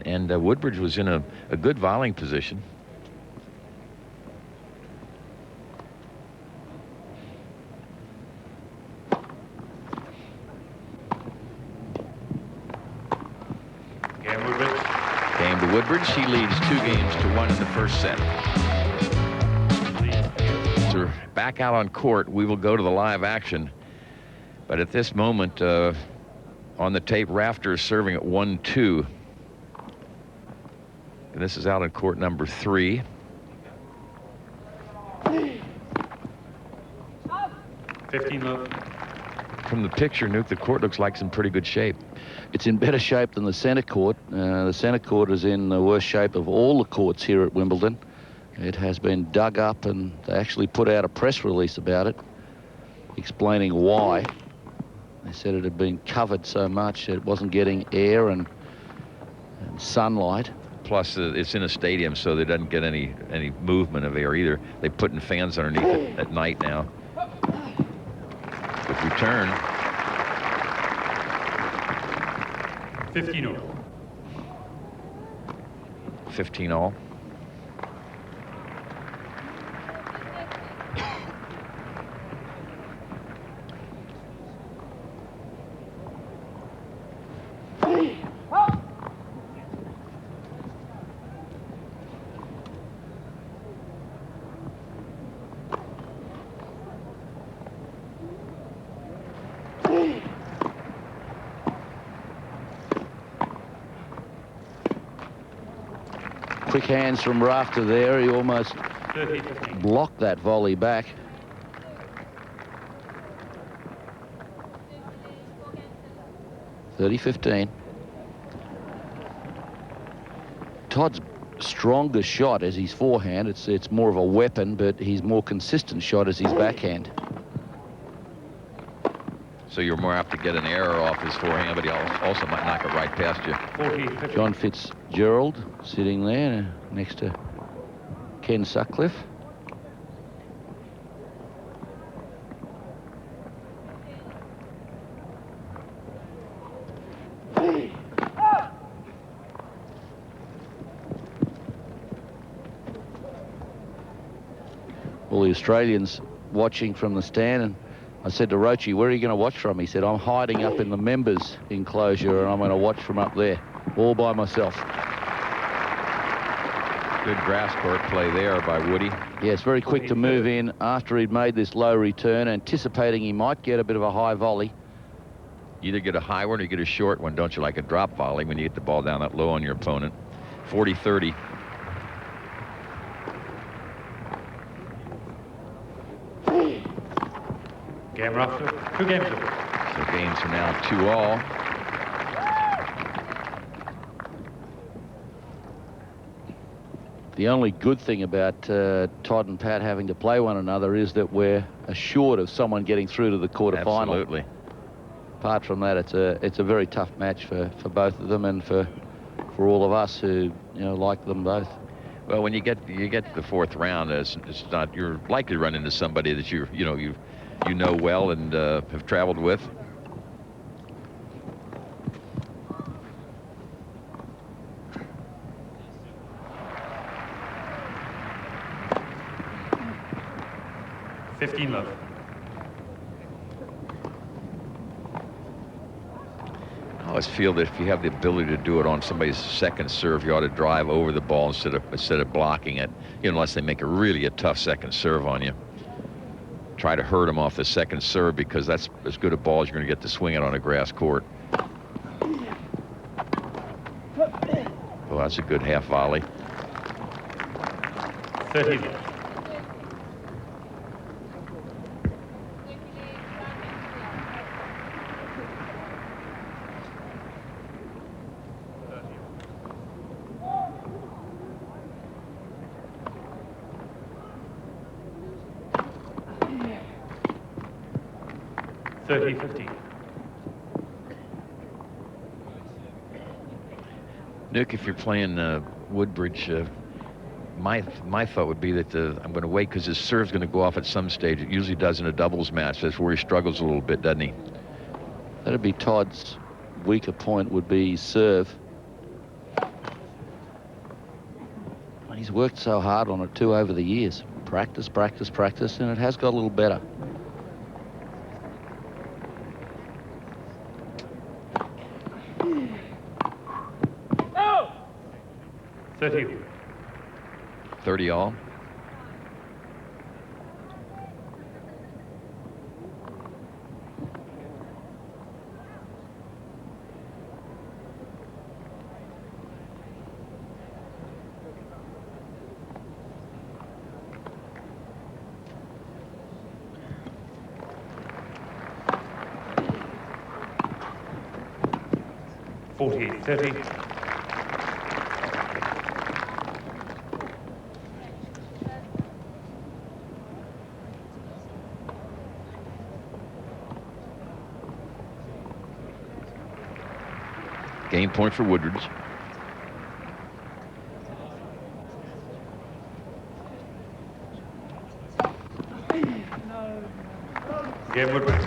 And Woodbridge was in a good volleying position. Game to Woodbridge. He leads 2-1 in the first set. So back out on court, we will go to the live action. But at this moment, on the tape, Rafter is serving at 1-2. And this is out on court number 3. From the picture, Nuke, the court looks like it's in pretty good shape. It's in better shape than the centre court. The centre court is in the worst shape of all the courts here at Wimbledon. It has been dug up, and they actually put out a press release about it, explaining why. They said it had been covered so much that it wasn't getting air and sunlight. Plus, it's in a stadium, so they doesn't get any movement of air either. They put in fans underneath it at night now. With return. 15-all. 15-all. Quick hands from Rafter there. He almost blocked that volley back. (30-15). Todd's strongest shot is his forehand. It's more of a weapon, but his more consistent shot is his backhand. So you're more apt to get an error off his forehand, but he also might knock it right past you. John Fitzgerald sitting there next to Ken Sutcliffe. All the Australians watching from the stand, and I said to Roche, where are you going to watch from? He said, I'm hiding up in the members enclosure and I'm going to watch from up there, all by myself. Good grass court play there by Woody. Yes, very quick to move in after he'd made this low return, anticipating he might get a bit of a high volley. You either get a high one or you get a short one, don't you, like a drop volley when you get the ball down that low on your opponent. 40-30. Game Rafter, 2 games. So games are now 2-all. The only good thing about Todd and Pat having to play one another is that we're assured of someone getting through to the quarterfinal. Absolutely. Apart from that, it's a very tough match for both of them and for all of us who like them both. Well, when you get to the 4th round, it's not, you're likely to run into somebody that you know well and have traveled with. Love. I always feel that if you have the ability to do it on somebody's second serve, you ought to drive over the ball instead of blocking it, unless they make a tough second serve on you. Try to hurt them off the second serve, because that's as good a ball as you're going to get to swing it on a grass court. Oh, that's a good half volley. 30. Nick, if you're playing Woodbridge, my thought would be that I'm going to wait, because his serve's going to go off at some stage. It usually does in a doubles match. That's where he struggles a little bit, doesn't he? That'd be Todd's weaker point, would be serve. He's worked so hard on it too over the years. Practice, practice, practice, and it has got a little better. Oh! 30. 30 all. Game point for Woodbridge. Game Woodbridge.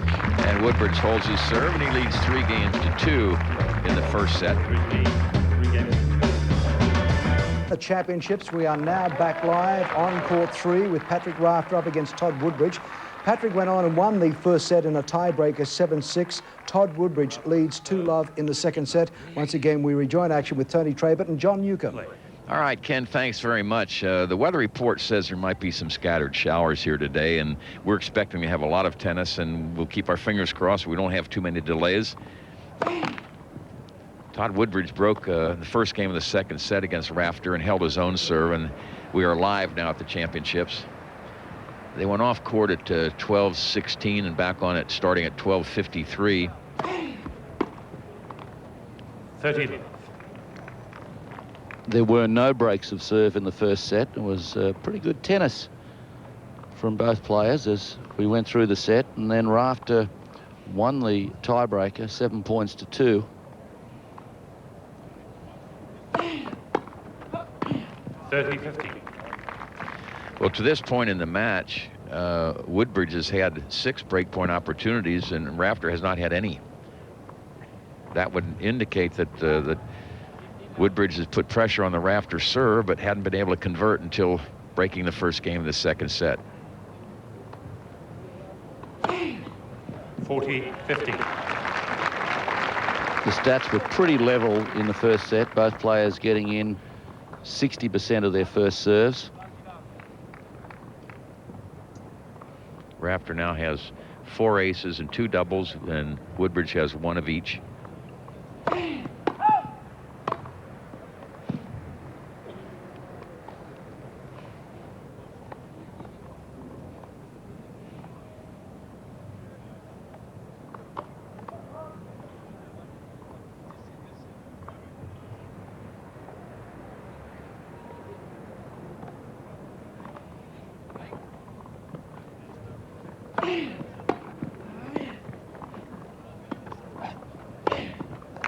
And Woodbridge holds his serve, and he leads 3 games to 2 in the first set. 3 games. The championships, we are now back live on court 3 with Patrick Rafter up against Todd Woodbridge. Patrick went on and won the first set in a tiebreaker 7-6. Todd Woodbridge leads 2-love in the second set. Once again, we rejoin action with Tony Trabert and John Newcomb. All right, Ken, thanks very much. The weather report says there might be some scattered showers here today, and we're expecting to have a lot of tennis, and we'll keep our fingers crossed we don't have too many delays. Todd Woodbridge broke the first game of the second set against Rafter and held his own serve, and we are live now at the championships. They went off court at 12:16 and back on it starting at 12:53. 30. There were no breaks of serve in the first set. It was pretty good tennis from both players as we went through the set, and then Rafter won the tiebreaker 7 points to 2. 30-50. Well, to this point in the match, Woodbridge has had 6 breakpoint opportunities, and Rafter has not had any. That would indicate that Woodbridge has put pressure on the Rafter serve, but hadn't been able to convert until breaking the first game of the second set. 40-50. The stats were pretty level in the first set, both players getting in 60% of their first serves. Rafter now has 4 aces and 2 doubles, and Woodbridge has 1 of each.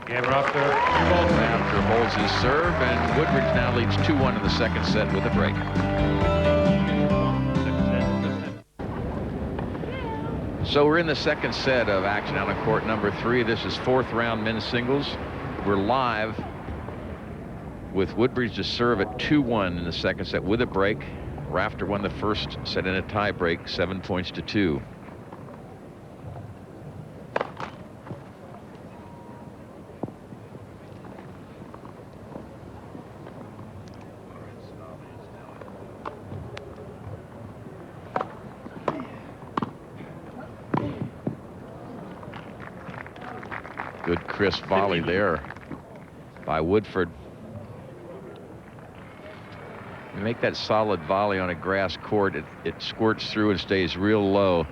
Game Rafter. Rafter holds his serve, and Woodbridge now leads 2-1 in the second set with a break. So we're in the second set of action out on court number 3. This is 4th round men's singles. We're live with Woodbridge to serve at 2-1 in the second set with a break. Rafter won the first set in a tie break, 7 points to 2. Good crisp volley there by Woodford. You make that solid volley on a grass court, it squirts through and stays real low.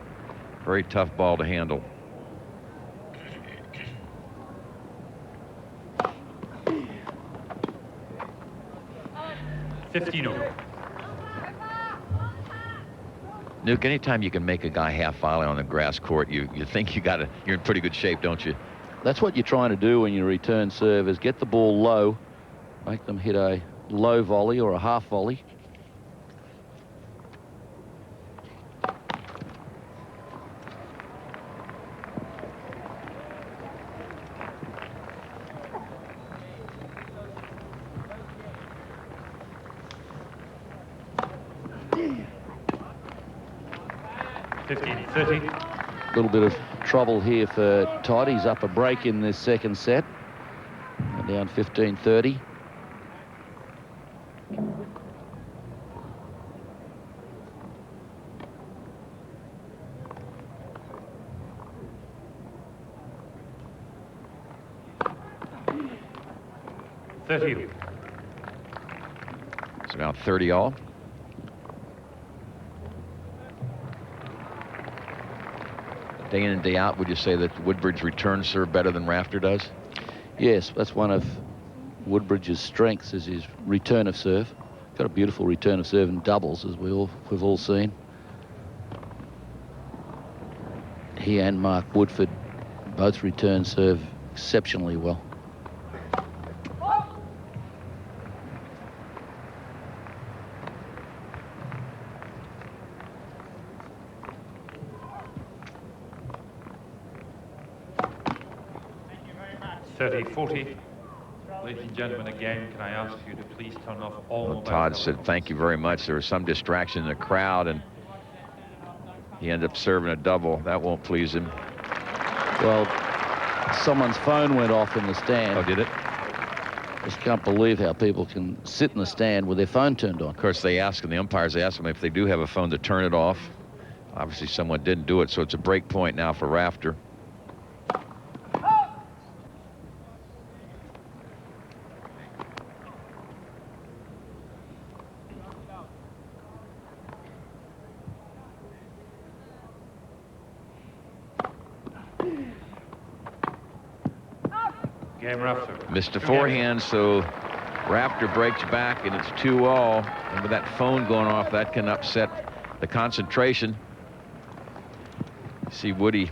Very tough ball to handle. Nuke, anytime you can make a guy half volley on a grass court, you think you're in pretty good shape, don't you? That's what you're trying to do when you return serve, is get the ball low, make them hit a low volley or a half volley. 15-30. A little bit of trouble here for Todd. He's up a break in this second set. Down 15-30. It's now 30 all. Day in and day out, would you say that Woodbridge return serve better than Rafter does? Yes, that's one of Woodbridge's strengths, is his return of serve. Got a beautiful return of serve in doubles, as we've all seen. He and Mark Woodford both return serve exceptionally well. $30-40. Ladies and gentlemen, again, can I ask you to please turn off all mobile Todd phones? said thank you very much. There was some distraction in the crowd, and he ended up serving a double. That won't please him. Well, someone's phone went off in the stand. Oh, did it? Just can't believe how people can sit in the stand with their phone turned on. Of course, they ask, and the umpires ask them if they do have a phone to turn it off. Obviously, someone didn't do it, so it's a break point now for Rafter. Game Rafter. Missed a forehand, so Rafter breaks back, and it's 2-all. And with that phone going off, that can upset the concentration. See Woody,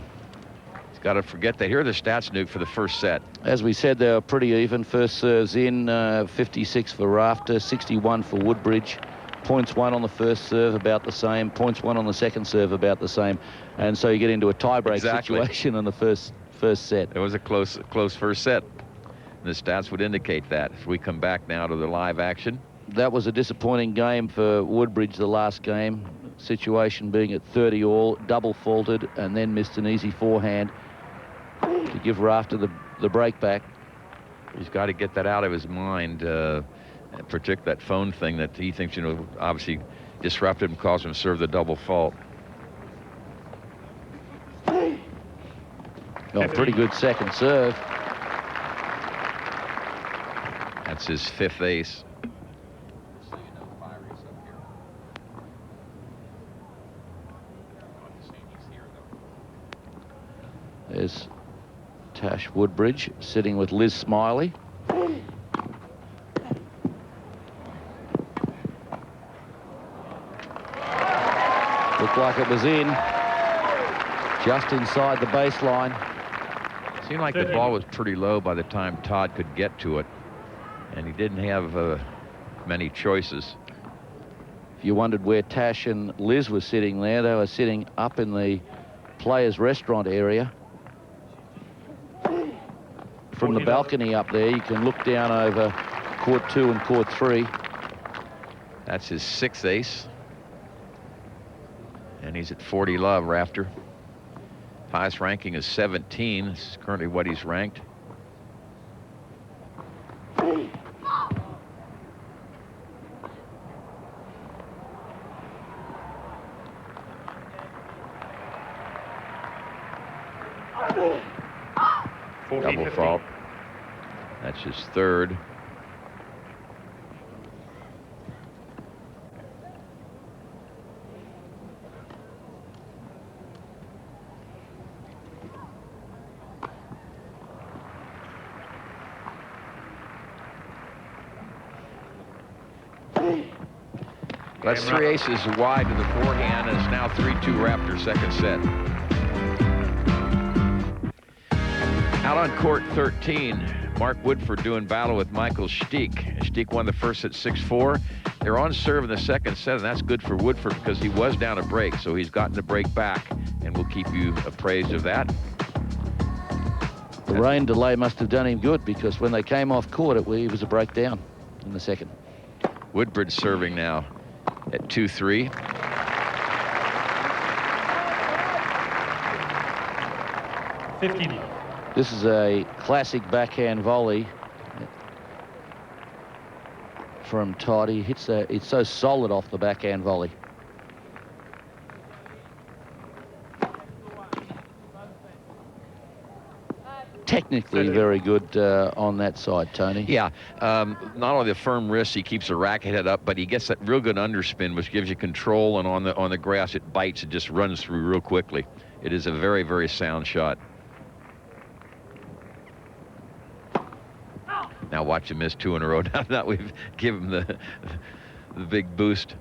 he's got to forget that. Here are the stats, Nuke, for the first set. As we said, they were pretty even. First serves in, 56 for Rafter, 61 for Woodbridge. Points won on the first serve, about the same. Points won on the second serve, about the same. And so you get into a tiebreak situation in the first set. It was a close first set. And the stats would indicate that. As we come back now to the live action. That was a disappointing game for Woodbridge, the last game. Situation being at 30 all, double faulted, and then missed an easy forehand to give Rafter the break back. He's got to get that out of his mind, particularly that phone thing that he thinks, obviously disrupted him, caused him to serve the double fault. Oh, pretty good second serve. That's his fifth ace. There's Tash Woodbridge sitting with Liz Smiley. Looked like it was in, just inside the baseline. Seemed like the ball was pretty low by the time Todd could get to it, and he didn't have many choices. If you wondered where Tash and Liz were sitting there, they were sitting up in the players' restaurant area. From the balcony up there, you can look down over court 2 and court 3. That's his sixth ace. And he's at 40 love, Rafter. Highest ranking is 17. This is currently what he's ranked. Double fault. That's his third. That's three aces wide to the forehand, and it's now 3-2 Rafter, second set. Out on court 13, Mark Woodford doing battle with Michael Steek. Steek won the first at 6-4. They're on serve in the second set, and that's good for Woodford because he was down a break, so he's gotten the break back, and we'll keep you appraised of that. The rain delay must have done him good because when they came off court, he was a breakdown in the second. Woodbridge serving now at 2-3. 15 love. This is a classic backhand volley from Todd. He hits it's so solid off the backhand volley. Technically very good on that side, Tony. Yeah, not only the firm wrist, he keeps the racket head up, but he gets that real good underspin, which gives you control, and on the grass it bites, it just runs through real quickly. It is a very, very sound shot. Now watch him miss 2 in a row. Now that we've given him the big boost.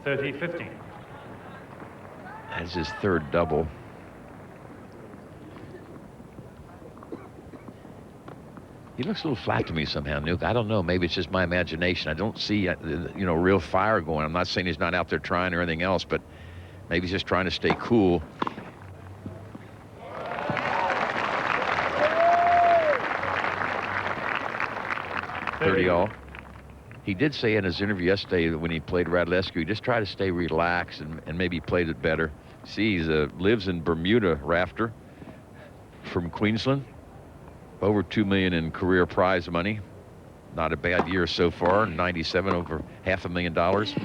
$30-15. That's his third double. He looks a little flat to me somehow, Nuke. I don't know. Maybe it's just my imagination. I don't see, real fire going. I'm not saying he's not out there trying or anything else, but maybe he's just trying to stay cool. $30-all. He did say in his interview yesterday that when he played Radulescu, he just tried to stay relaxed and maybe played it better. See, he lives in Bermuda, Rafter, from Queensland. Over $2 million in career prize money. Not a bad year so far. 97, over $500,000.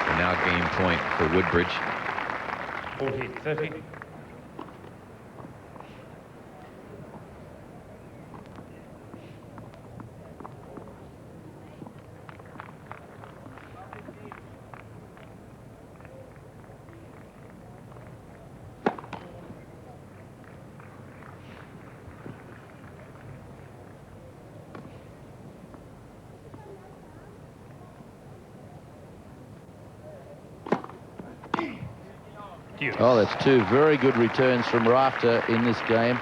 And now game point for Woodbridge. 40-30. Oh, that's 2 very good returns from Rafter in this game.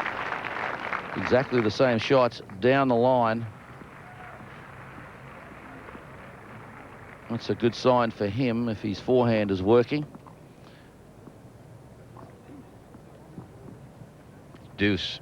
Exactly the same shots down the line. That's a good sign for him if his forehand is working. Deuce.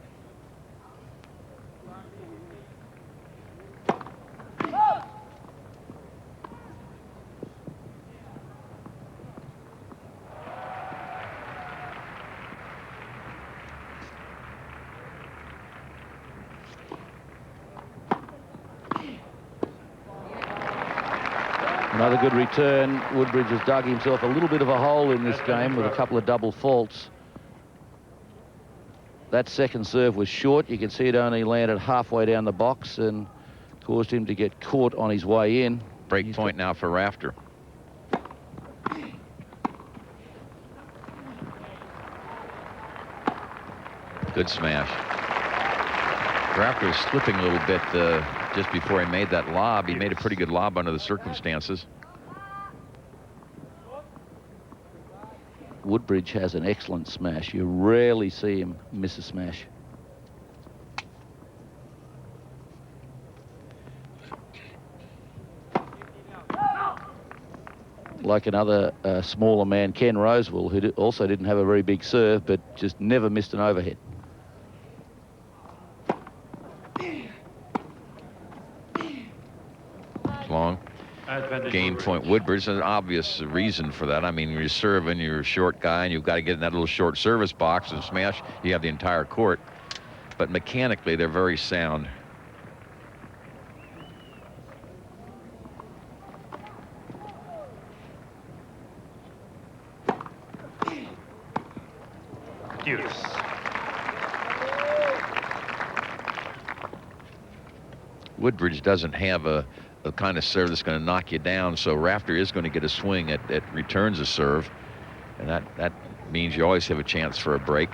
Another good return. Woodbridge has dug himself a little bit of a hole in this game with a couple of double faults. That second serve was short. You can see it only landed halfway down the box and caused him to get caught on his way in. Break point now for Rafter. Good smash. Rafter was slipping a little bit just before he made that lob. He made a pretty good lob under the circumstances. Woodbridge has an excellent smash. You rarely see him miss a smash. Like another smaller man, Ken Rosewell, who also didn't have a very big serve, but just never missed an overhead. Long. Game point Woodbridge. There's an obvious reason for that. I mean, you're serving, you're a short guy, and you've got to get in that little short service box and smash. You have the entire court. But mechanically, they're very sound. Deuce. Woodbridge doesn't have a kind of serve that's going to knock you down, so Rafter is going to get a swing at returns a serve, and that means you always have a chance for a break.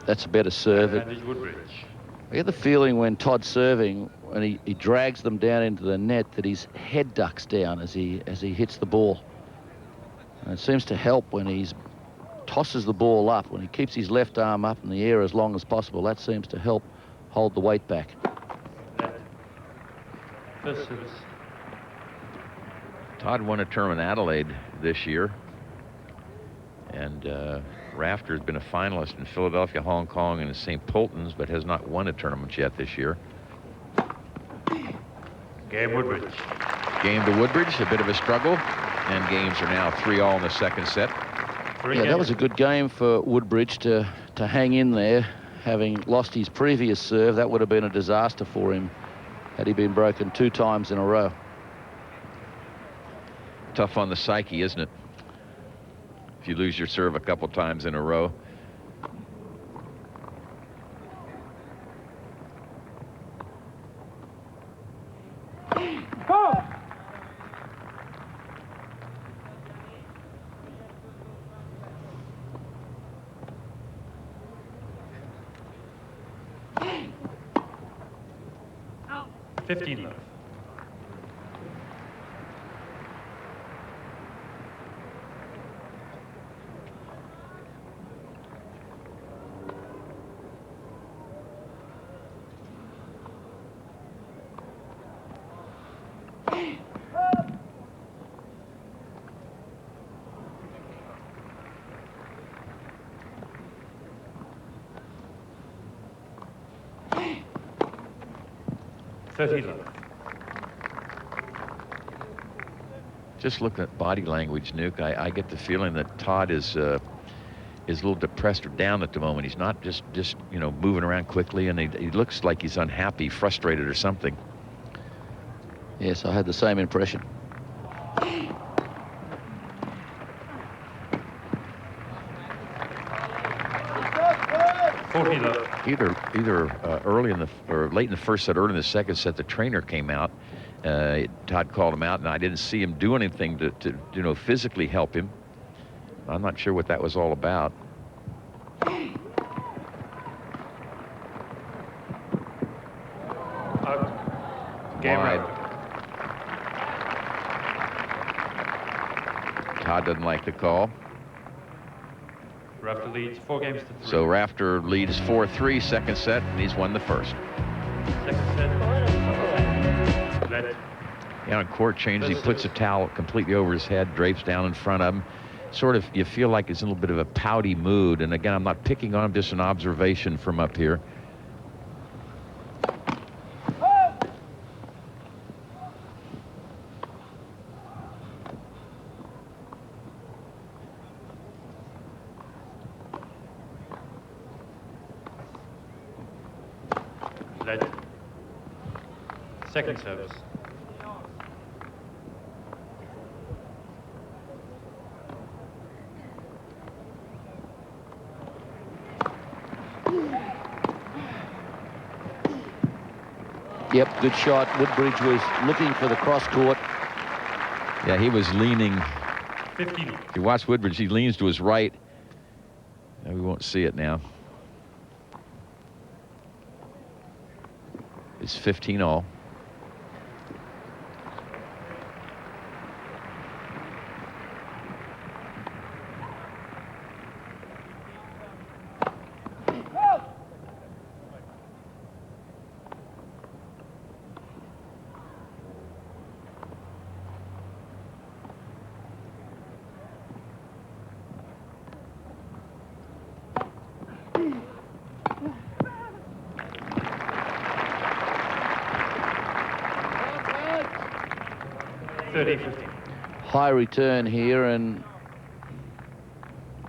That's a better serve. I get the feeling when Todd's serving, when he drags them down into the net, that his head ducks down as he hits the ball. And it seems to help when he tosses the ball up, when he keeps his left arm up in the air as long as possible. That seems to help hold the weight back. Todd won a term in Adelaide this year. And Rafter has been a finalist in Philadelphia, Hong Kong, and St. Polton's, but has not won a tournament yet this year. Game Woodbridge. Game to Woodbridge, a bit of a struggle, and games are now 3-all in the second set. Yeah, that was a good game for Woodbridge to hang in there. Having lost his previous serve, that would have been a disaster for him had he been broken 2 times in a row. Tough on the psyche, isn't it? If you lose your serve a couple times in a row. Oh. 15 love. Just looking at body language, Nuke, I get the feeling that Todd is a little depressed or down at the moment. He's not just you know, moving around quickly, and he looks like he's unhappy, frustrated or something. Yes, I had the same impression. Either early in the or late in the first set, early in the second set, the trainer came out. Todd called him out, and I didn't see him do anything to you know, physically help him. I'm not sure what that was all about. Game wide. Rafter. Todd doesn't like the call. Rafter leads 4 games to 3. So Rafter leads 4-3 second set, and he's won the first. Second set. Let. Yeah, on court changes, he puts a towel completely over his head, drapes down in front of him. Sort of, you feel like he's in a little bit of a pouty mood. And again, I'm not picking on him, just an observation from up here. Let. Second service. Yep, good shot. Woodbridge was looking for the cross court. Yeah, he was leaning. 15. If you watch Woodbridge, he leans to his right. And we won't see it now. It's 15-all. High return here, and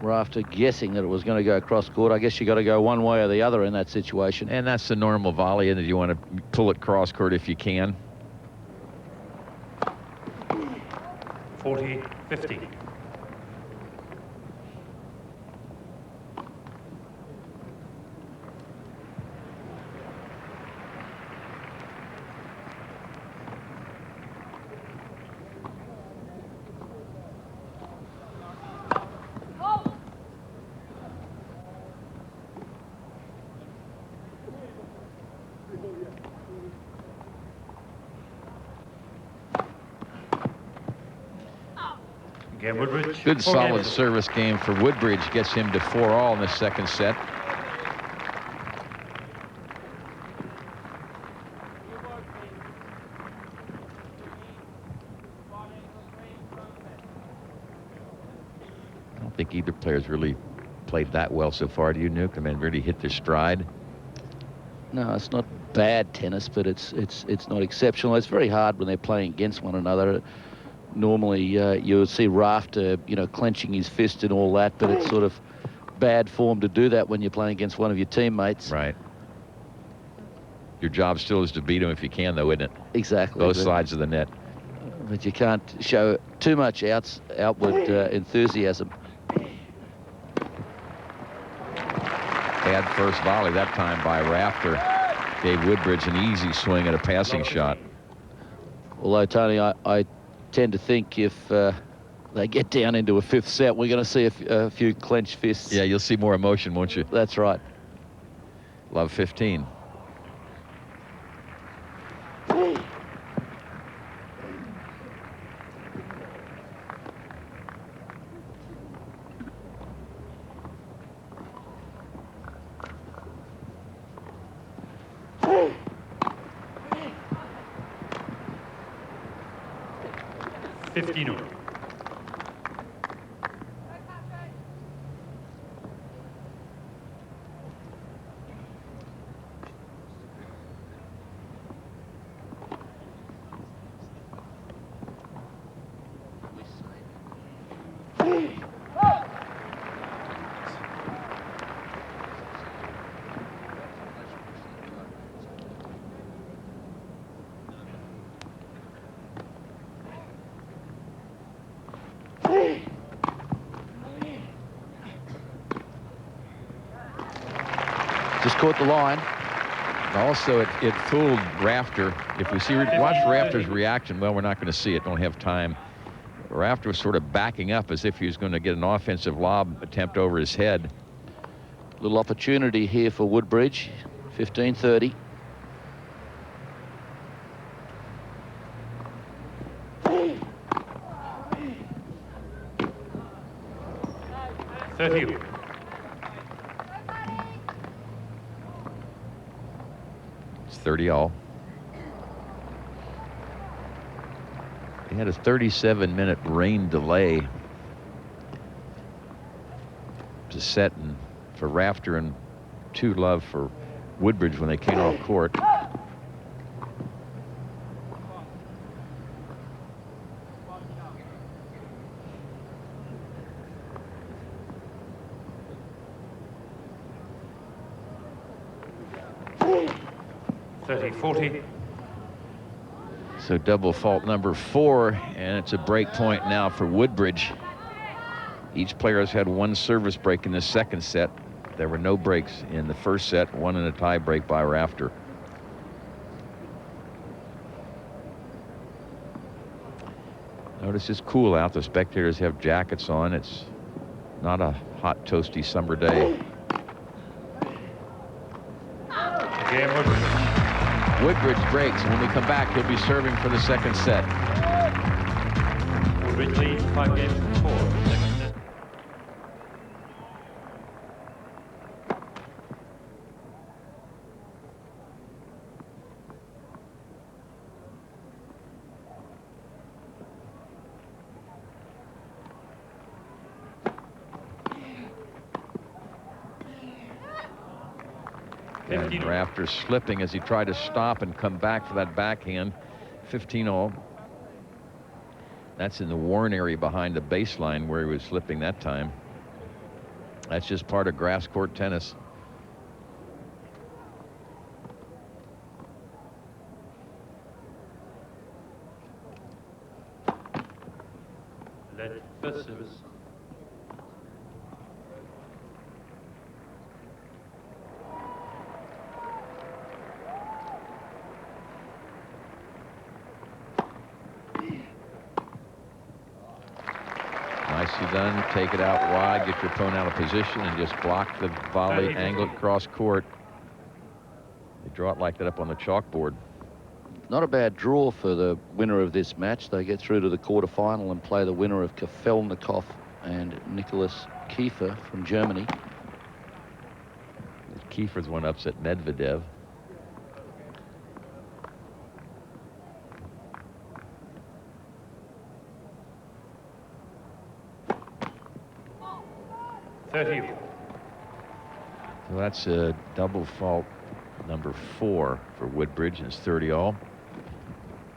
Rafter guessing that it was going to go cross court. I guess you got to go one way or the other in that situation. And that's the normal volley, and you want to pull it cross court if you can. 40-50. Game Woodbridge. Good solid service game for Woodbridge. Gets him to 4-all in the second set. I don't don't think either player's really played that well so far. Do you, Nuke? I mean, really hit their stride. No, it's not bad tennis, but it's not exceptional. It's very hard when they're playing against one another. Normally, you'll see Rafter, clenching his fist and all that, but it's sort of bad form to do that when you're playing against one of your teammates. Right. Your job still is to beat him if you can, though, isn't it? Exactly. Both sides of the net. But you can't show too much outward enthusiasm. Bad first volley that time by Rafter. Gave Woodbridge an easy swing at a passing shot. Although, Tony, I tend to think if they get down into a fifth set, we're going to see a few clenched fists. Yeah, you'll see more emotion, won't you? That's right. Love 15. Just caught the line. Also, it fooled Rafter. If we watch Rafter's reaction, well, we're not going to see it. Don't have time. Rafter was sort of backing up as if he was going to get an offensive lob attempt over his head. Little opportunity here for Woodbridge. 15-30. It's 30-all. He had a 37-minute rain delay to set and for Rafter and 2-love for Woodbridge when they came off court. So double fault number 4, and it's a break point now for Woodbridge. Each player has had one service break in the second set. There were no breaks in the first set, one in a tie break by Rafter. Notice it's cool out. The spectators have jackets on. It's not a hot, toasty summer day. Woodbridge breaks, and when we come back, he'll be serving for the second set. Woodbridge leads 5 games to 4. Second set. And Rafter slipping as he tried to stop and come back for that backhand. 15-all. That's in the worn area behind the baseline where he was slipping that time. That's just part of grass court tennis. First service. Nicely done. Take it out wide, get your opponent out of position, and just block the volley, angle it cross court. They draw it like that up on the chalkboard. Not a bad draw for the winner of this match. They get through to the quarterfinal and play the winner of Kafelnikov and Nicholas Kiefer from Germany. Kiefer's one upset Medvedev. 30. So that's a double fault number 4 for Woodbridge, and it's 30-all.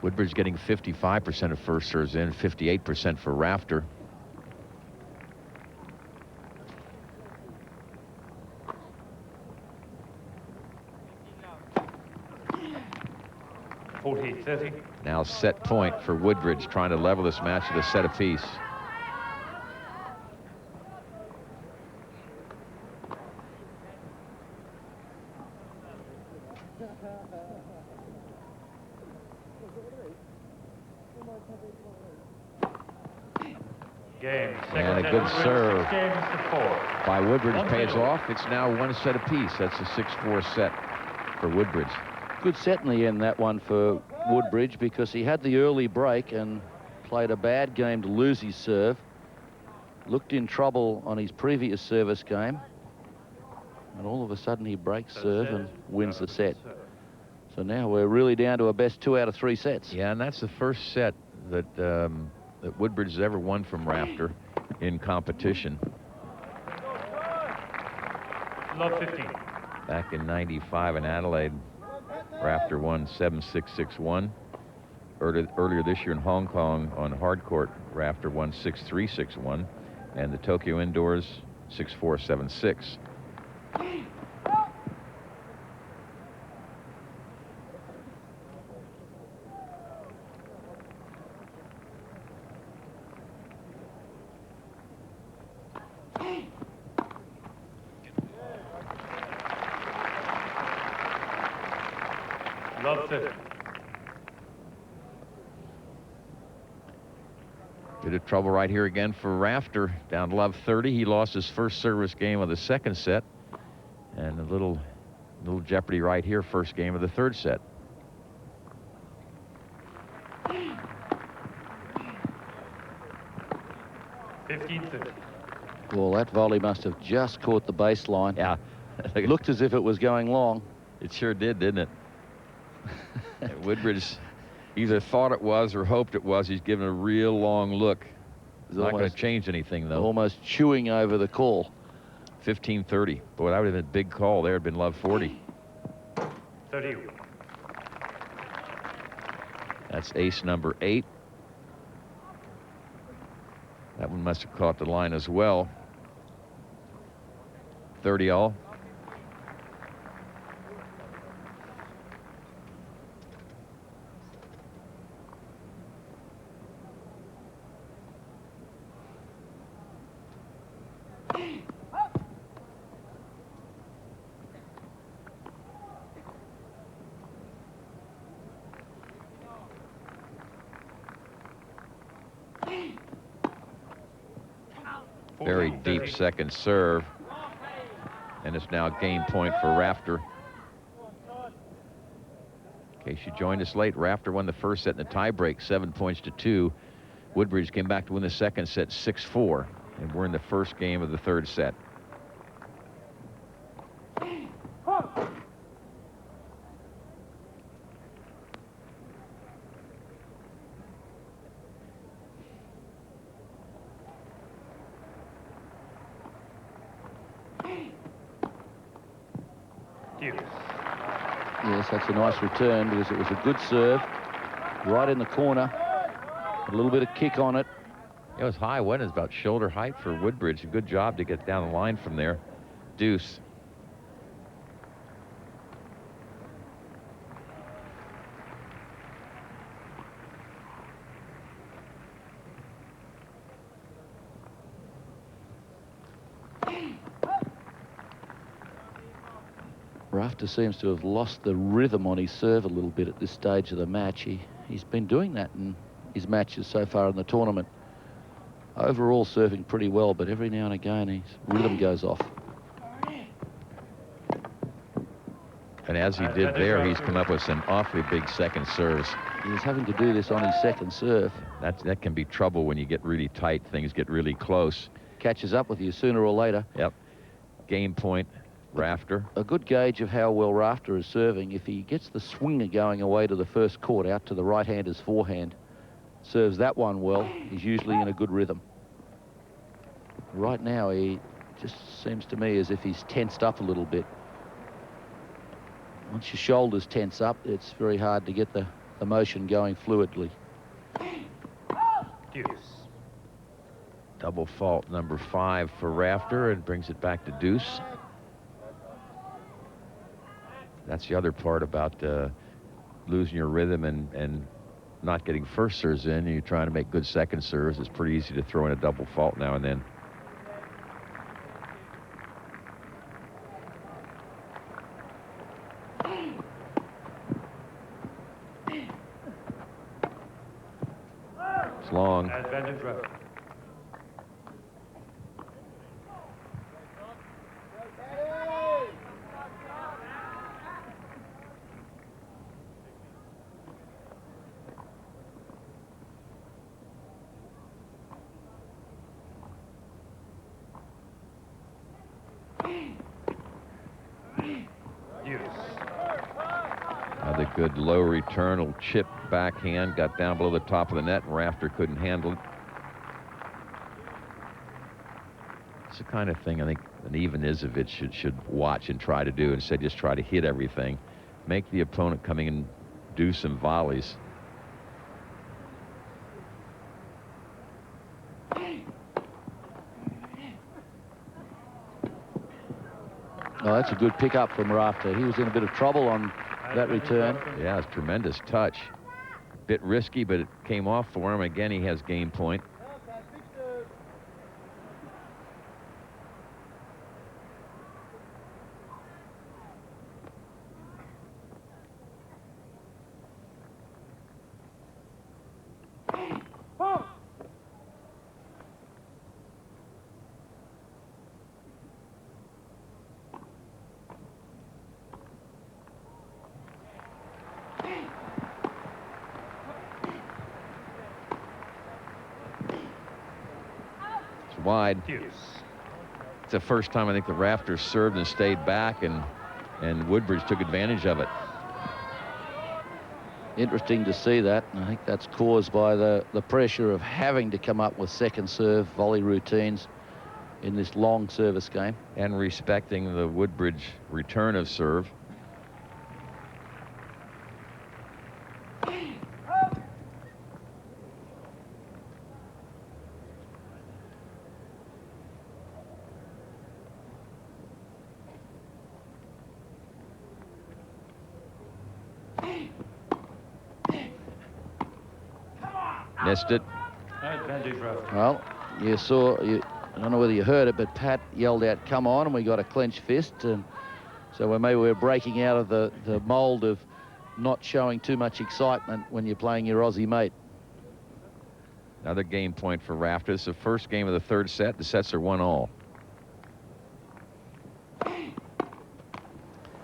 Woodbridge getting 55% of first serves in, 58% for Rafter. Now set point for Woodbridge, trying to level this match at a set apiece. Game. And a good serve by Woodbridge pays off. It's now 1 set apiece. That's a 6-4 set for Woodbridge. Good set in the end, that one for Woodbridge, because he had the early break and played a bad game to lose his serve. Looked in trouble on his previous service game. And all of a sudden he breaks serve and wins the set. So now we're really down to a best 2 out of 3 sets. Yeah, and that's the first set that that Woodbridge has ever won from Rafter in competition. Love 15. Back in '95 in Adelaide, Rafter won 7-6, 6-1. Earlier this year in Hong Kong on hard court, Rafter won 6-3, 6-1. And the Tokyo indoors, 6-4, 7-6. Love 50. Bit of trouble right here again for Rafter. Down love 30. He lost his first service game of the second set. And a little jeopardy right here, first game of the third set. Well, that volley must have just caught the baseline. Yeah. It looked as if it was going long. It sure did, didn't it? Woodbridge either thought it was or hoped it was. He's given a real long look. It's not going to change anything, though. Almost chewing over the call. 15-30. Boy, that would have been a big call. There had been love 40. 30. That's ace number 8. That one must have caught the line as well. 30-all. Very deep second serve. And it's now game point for Rafter. In case you joined us late, Rafter won the first set in the tiebreak, 7 points to 2. Woodbridge came back to win the second set 6-4. And we're in the first game of the third set. Yes, that's a nice return because it was a good serve. Right in the corner. A little bit of kick on it. It was high, wasn't it? It was about shoulder height for Woodbridge. A good job to get down the line from there. Deuce. Rafter seems to have lost the rhythm on his serve a little bit at this stage of the match. He's been doing that in his matches so far in the tournament. Overall serving pretty well, but every now and again his rhythm goes off. And as he did there, he's come up with some awfully big second serves. He's having to do this on his second serve. That can be trouble when you get really tight, things get really close. Catches up with you sooner or later. Yep. Game point, Rafter. A good gauge of how well Rafter is serving. If he gets the swinger going away to the first court, out to the right-hander's forehand, serves that one well, he's usually in a good rhythm. Right now, he just seems to me as if he's tensed up a little bit. Once your shoulders tense up, it's very hard to get the motion going fluidly. Deuce. Double fault number 5 for Rafter, and brings it back to deuce. That's the other part about losing your rhythm and not getting first serves in. You're trying to make good second serves. It's pretty easy to throw in a double fault now and then. It's long. Advantage Rafter. Another good low return, will chip backhand, got down below the top of the net, and Rafter couldn't handle it. It's the kind of thing I think an even Izovich should watch and try to do. Instead, just try to hit everything. Make the opponent coming and do some volleys. Oh, that's a good pickup from Rafter. He was in a bit of trouble on that return. Yeah, it's tremendous touch. Bit risky, but it came off for him. Again, he has game point. Wide. It's the first time I think the Rafters served and stayed back, and Woodbridge took advantage of it. Interesting to see that. And I think that's caused by the pressure of having to come up with second serve volley routines in this long service game. And respecting the Woodbridge return of serve. Missed it. Well, you saw, I don't know whether you heard it, but Pat yelled out, "Come on," and we got a clenched fist. And so maybe we're breaking out of the mold of not showing too much excitement when you're playing your Aussie mate. Another game point for Rafter. This is the first game of the third set. The sets are 1-all.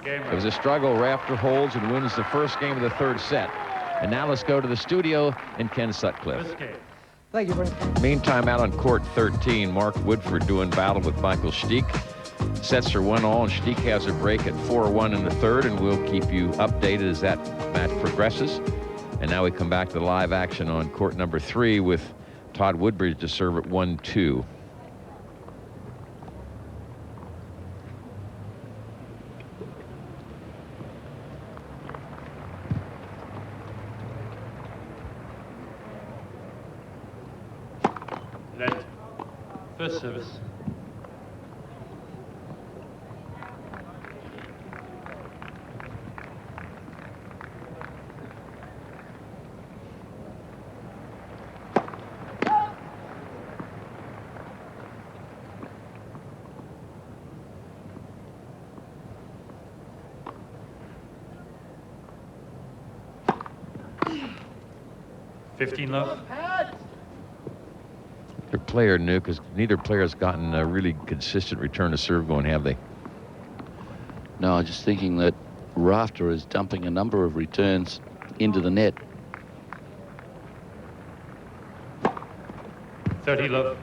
It was a struggle. Rafter holds and wins the first game of the third set. And now let's go to the studio and Ken Sutcliffe. Thank you, Brent. Meantime, out on court 13, Mark Woodford doing battle with Michael Stieck. Sets are 1-all, and Stieck has a break at 4-1 in the third, and we'll keep you updated as that match progresses. And now we come back to the live action on court number 3 with Todd Woodbridge to serve at 1-2. First service. Love. Their player knew, because neither player has gotten a really consistent return to serve going, have they? No, I'm just thinking that Rafter is dumping a number of returns into the net. 30 love.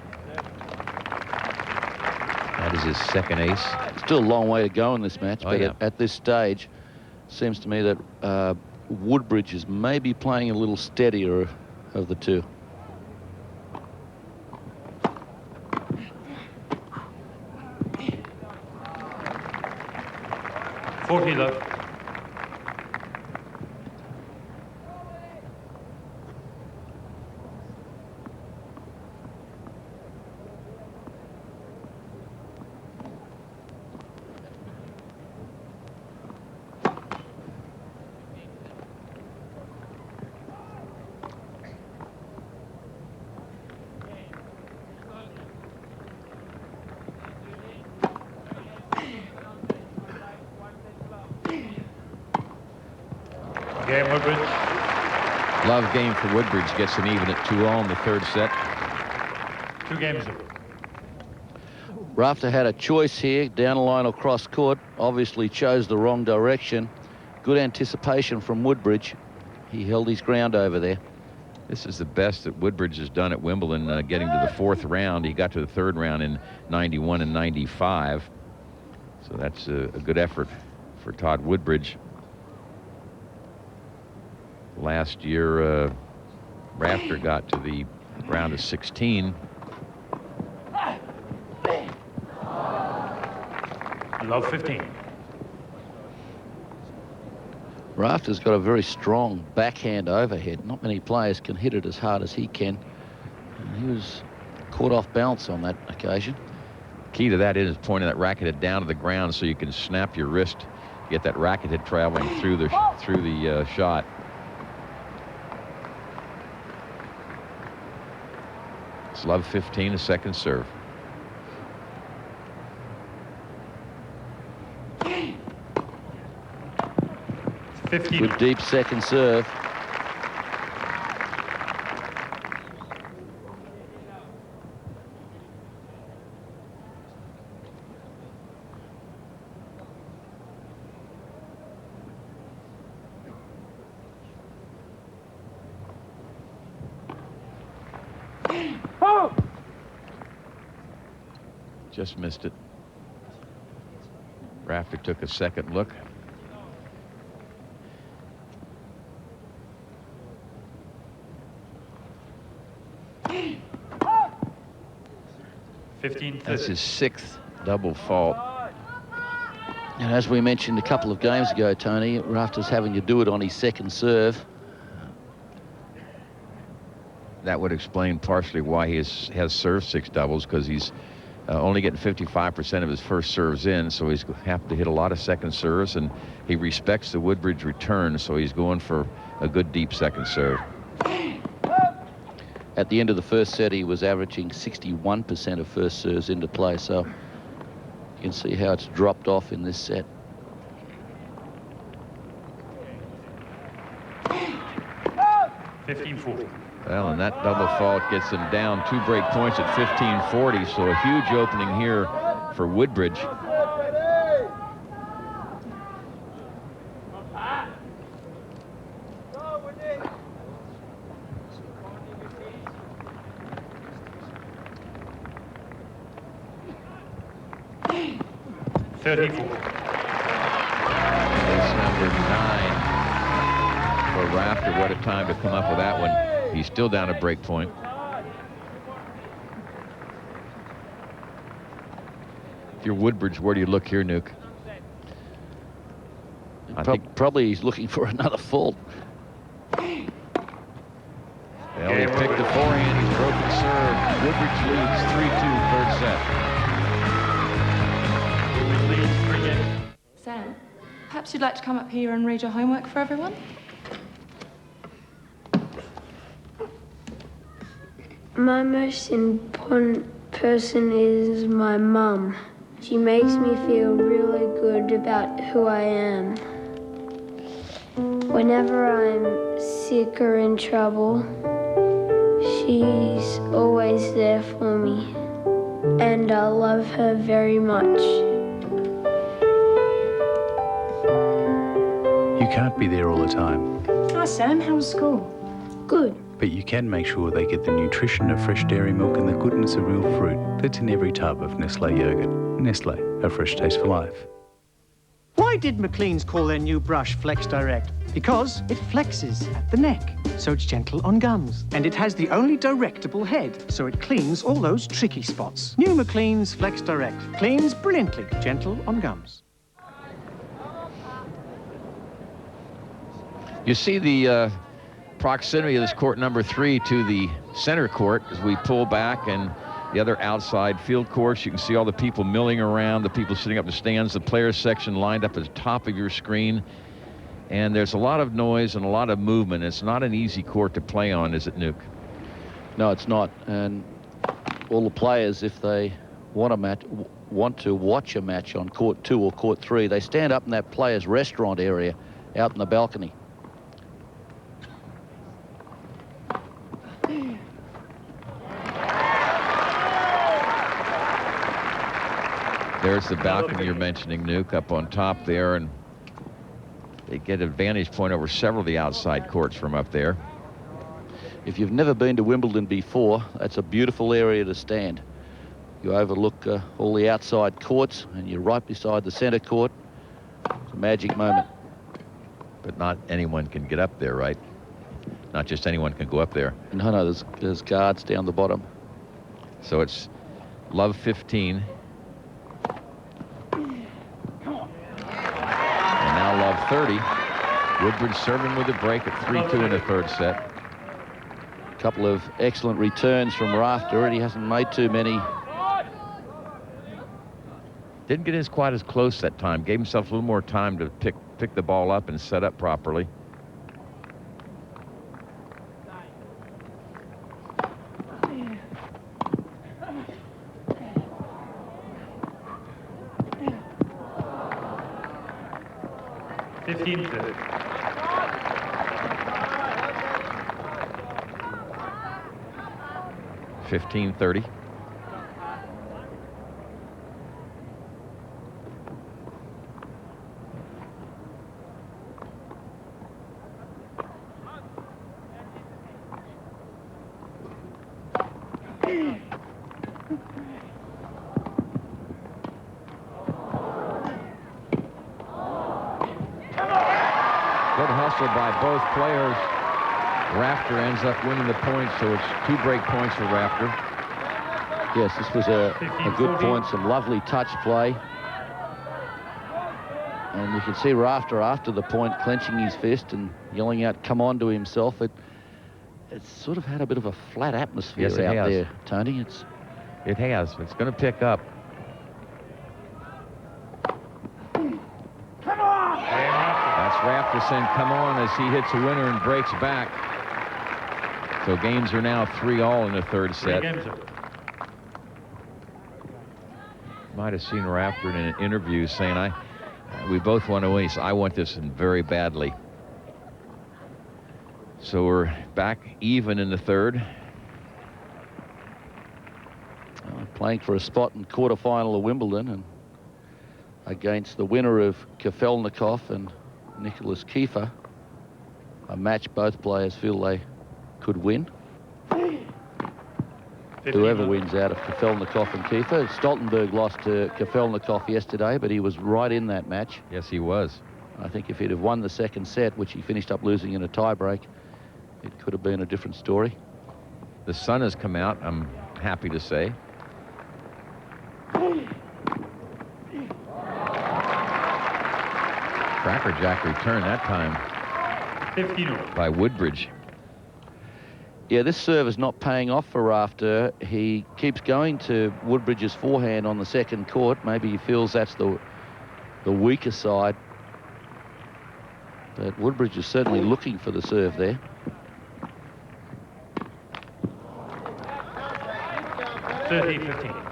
That is his second ace. Still a long way to go in this match, Oh, but yeah. at this stage, seems to me that Woodbridge is maybe playing a little steadier of the two. 40 love. Game, Woodbridge. Love game for Woodbridge, gets them even at 2-all in the third set. 2 games. Rafter had a choice here, down the line or cross court. Obviously chose the wrong direction. Good anticipation from Woodbridge. He held his ground over there. This is the best that Woodbridge has done at Wimbledon, getting to the 4th round. He got to the 3rd round in 91 and 95. So that's a good effort for Todd Woodbridge. Last year, Rafter got to the round of 16. Love 15. Rafter's got a very strong backhand overhead. Not many players can hit it as hard as he can. And he was caught off balance on that occasion. Key to that is pointing that racket head down to the ground so you can snap your wrist, get that racket head traveling through the shot. It's love 15, a second serve. Good deep second serve. Just missed it. Rafter took a second look. That's his 6th double fault. And as we mentioned a couple of games ago, Tony, Rafter's having to do it on his second serve. That would explain partially why he has served 6 doubles, because he's only getting 55% of his first serves in, so he's having to hit a lot of second serves, and he respects the Woodbridge return, so he's going for a good deep second serve. At the end of the first set, he was averaging 61% of first serves into play, so you can see how it's dropped off in this set. Well, and that double fault gets them down 2 break points at 15-40, so a huge opening here for Woodbridge. Base number 9 for Rafter. What a time to come up with that one. He's still down a break point. If you're Woodbridge, where do you look here, Nuke? I think probably he's looking for another fault. Well, he picked the forehand. He's broken serve. Woodbridge leads 3-2 third set. Sam, perhaps you'd like to come up here and read your homework for everyone? My most important person is my mum. She makes me feel really good about who I am. Whenever I'm sick or in trouble, she's always there for me, and I love her very much. You can't be there all the time. Hi Sam, how was school? Good. But you can make sure they get the nutrition of fresh dairy milk and the goodness of real fruit that's in every tub of Nestle yogurt. Nestle, a fresh taste for life. Why did McLean's call their new brush Flex Direct? Because it flexes at the neck, so it's gentle on gums. And it has the only directable head, so it cleans all those tricky spots. New McLean's Flex Direct cleans brilliantly, gentle on gums. You see the proximity of this court number 3 to the center court as we pull back, and the other outside field courts. You can see all the people milling around, the people sitting up in the stands, the players section lined up at the top of your screen. And there's a lot of noise and a lot of movement. It's not an easy court to play on, is it, Nuke? No, it's not. And all the players, if they want to watch a match on court 2 or court 3, they stand up in that players' restaurant area out in the balcony. There's the balcony you're mentioning, Nuke, up on top there, and they get a vantage point over several of the outside courts from up there. If you've never been to Wimbledon before, that's a beautiful area to stand. You overlook all the outside courts, and you're right beside the center court. It's a magic moment. But not anyone can get up there, right? Not just anyone can go up there. No, there's guards down the bottom. So it's love 15. And now love 30. Woodbridge serving with a break at 3-2 in the third set. A couple of excellent returns from Rafter, and he hasn't made too many. Didn't get quite as close that time. Gave himself a little more time to pick the ball up and set up properly. $15-30. Good hustle by both players. Rafter ends up winning the points, so it's 2 break points for Rafter. Yes, this was a good point, some lovely touch play. And you can see Rafter after the point clenching his fist and yelling out, "Come on," to himself. It's sort of had a bit of a flat atmosphere out there, Tony. It has. It's going to pick up. That's Rafter saying, "Come on," as he hits a winner and breaks back. So games are now 3-all in the third set. Might have seen Rafter in an interview saying, we both want to win. He said, "I want this one very badly." So we're back even in the third. Playing for a spot in quarterfinal of Wimbledon, and against the winner of Kafelnikov and Nicholas Kiefer, a match both players feel they could win. Whoever wins out of Kafelnikov and Kiefer. Stoltenberg lost to Kafelnikov yesterday, but he was right in that match. Yes, he was. I think if he'd have won the second set, which he finished up losing in a tiebreak, it could have been a different story. The sun has come out, I'm happy to say. Crackerjack return that time 15 by Woodbridge. Yeah, this serve is not paying off for Rafter. He keeps going to Woodbridge's forehand on the second court. Maybe he feels that's the weaker side. But Woodbridge is certainly looking for the serve there. $30-15.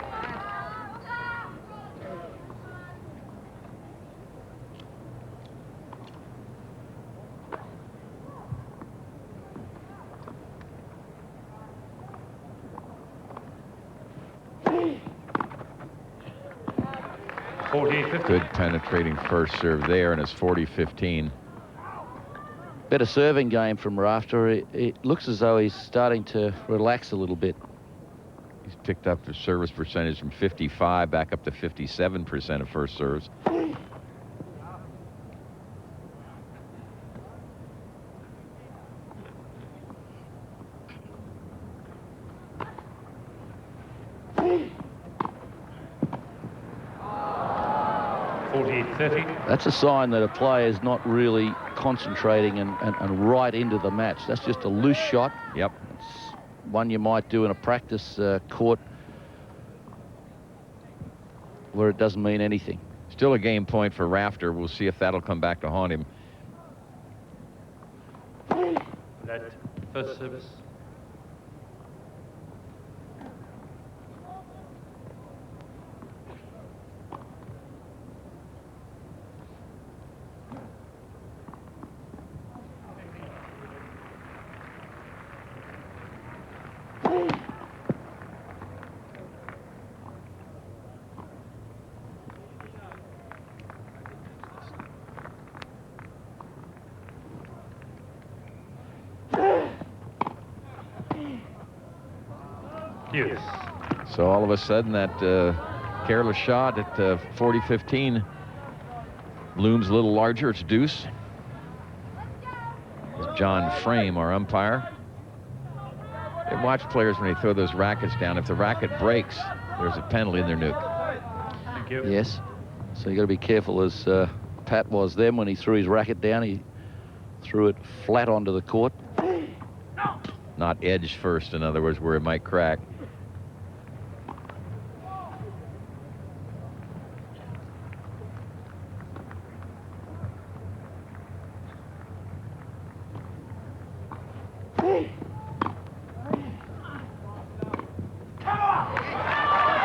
Good penetrating first serve there, and it's 40-15. Better serving game from Rafter. It looks as though he's starting to relax a little bit. He's picked up the service percentage from 55 back up to 57% of first serves. That's a sign that a player is not really concentrating and right into the match. That's just a loose shot. Yep. It's one you might do in a practice court where it doesn't mean anything. Still a game point for Rafter. We'll see if that'll come back to haunt him. That first service. Yes. So all of a sudden that careless shot at 40-15 looms a little larger. It's deuce. It's John Frame, our umpire. They watch players when they throw those rackets down. If the racket breaks, there's a penalty in their nuke. Thank you. Yes. So you got to be careful, as Pat was then when he threw his racket down. He threw it flat onto the court. Not edge first, in other words, where it might crack.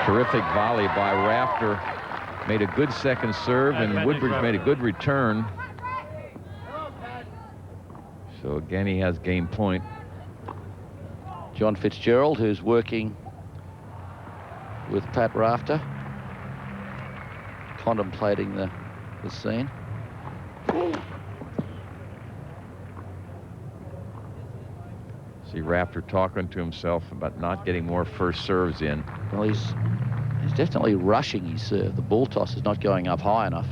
Terrific volley by Rafter. Made a good second serve, and Woodbridge made a good return. So again, he has game point. John Fitzgerald, who's working with Pat Rafter, contemplating the scene. See Rafter talking to himself about not getting more first serves in. Well, he's definitely rushing his serve. The ball toss is not going up high enough.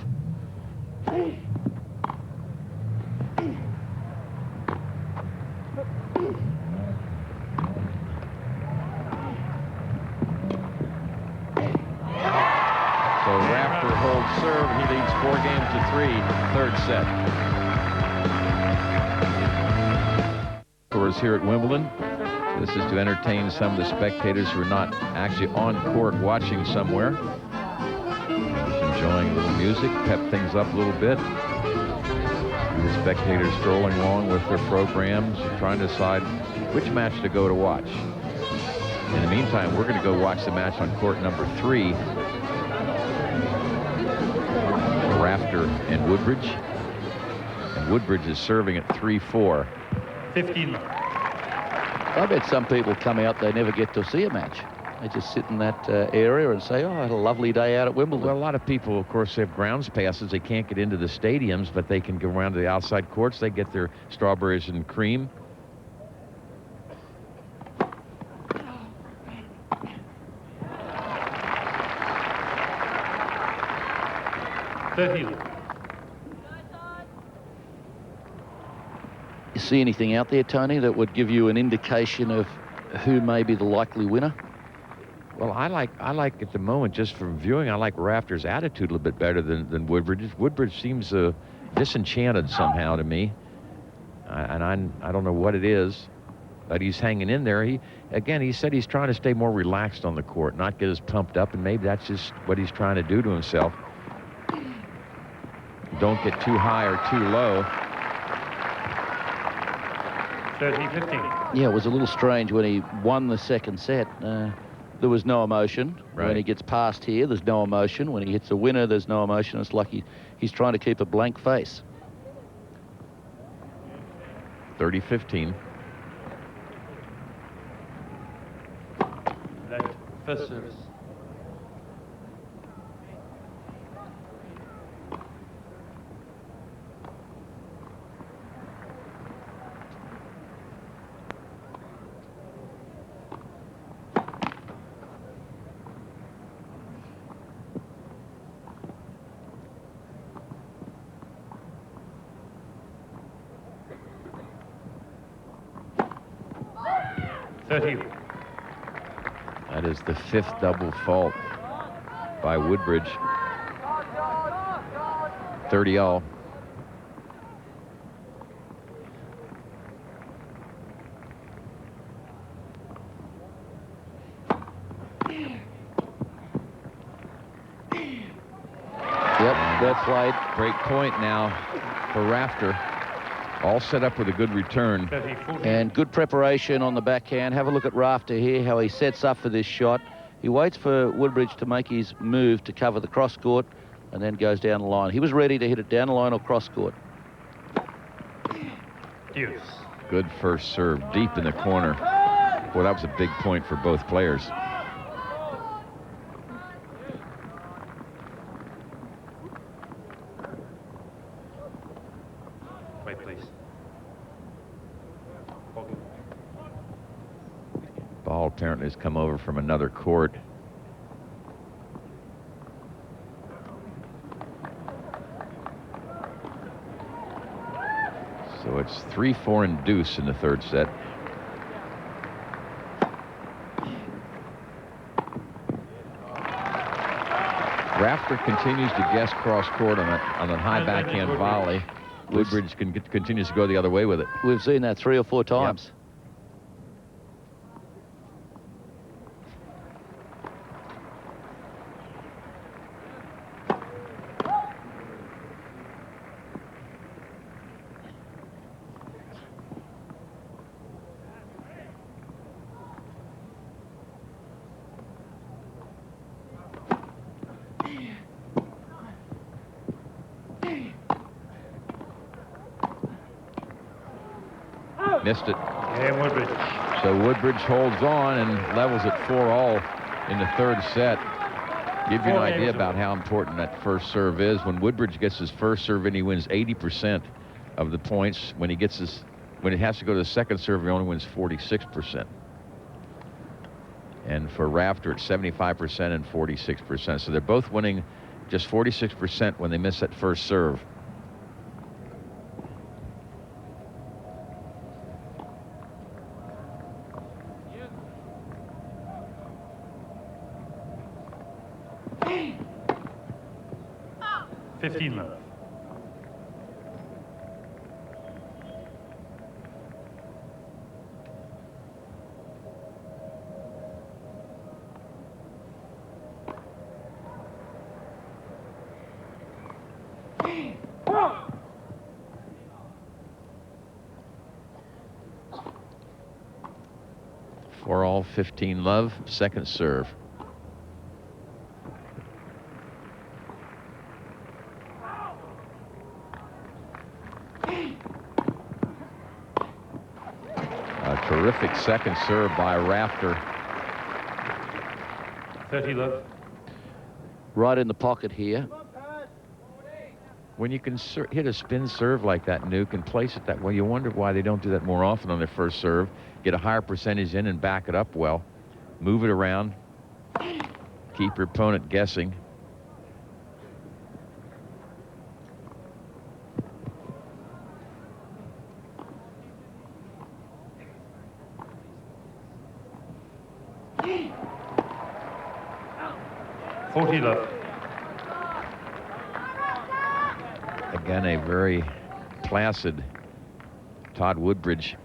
So Rafter holds serve, and he leads 4 games to 3 in the third set. Scores here at Wimbledon. This is to entertain some of the spectators who are not actually on court watching somewhere. Just enjoying a little music, pep things up a little bit. The spectators strolling along with their programs, trying to decide which match to go to watch. In the meantime, we're going to go watch the match on court number 3. Rafter and Woodbridge. And Woodbridge is serving at 3-4. 15. I bet some people come out, they never get to see a match. They just sit in that area and say, oh, I had a lovely day out at Wimbledon. Well, a lot of people, of course, have grounds passes. They can't get into the stadiums, but they can go around to the outside courts. They get their strawberries and cream. You see anything out there, Tony, that would give you an indication of who may be the likely winner? Well, I like at the moment, just from viewing, I like Rafter's attitude a little bit better than Woodbridge. Woodbridge seems disenchanted somehow to me, and I don't know what it is, but he's hanging in there. He said he's trying to stay more relaxed on the court, not get as pumped up, and maybe that's just what he's trying to do to himself. Don't get too high or too low. 30-15. Yeah, it was a little strange when he won the second set. There was no emotion. Right. When he gets past here, there's no emotion. When he hits a winner, there's no emotion. It's like he's trying to keep a blank face. 30-15. That first service. That is the 5th double fault by Woodbridge. 30-all. Well played. Break point now for Rafter. All set up with a good return. 30-40. And good preparation on the backhand. Have a look at Rafter here, how he sets up for this shot. He waits for Woodbridge to make his move to cover the cross court and then goes down the line. He was ready to hit it down the line or cross court. Deuce. Good first serve, deep in the corner. Boy, that was a big point for both players. Wait, please. Okay. Ball apparently has come over from another court. So it's 3-4 and deuce in the third set. Rafter continues to guess cross court on a high backhand volley. Woodbridge continues to go the other way with it. We've seen that 3 or 4 times. Missed it. And Woodbridge. So Woodbridge holds on and levels at 4-all in the third set. Give you an idea about how important that first serve is. When Woodbridge gets his first serve in, he wins 80% of the points. When he has to go to the second serve, he only wins 46%. And for Rafter, it's 75% and 46%. So they're both winning just 46% when they miss that first serve. Love. For all 15 love, second serve. A terrific second serve by Rafter. 30 love. Right in the pocket here. When you can hit a spin serve like that, Nuke, and place it that way, you wonder why they don't do that more often on their first serve. Get a higher percentage in and back it up well. Move it around. Keep your opponent guessing. Love. Again, a very placid Todd Woodbridge,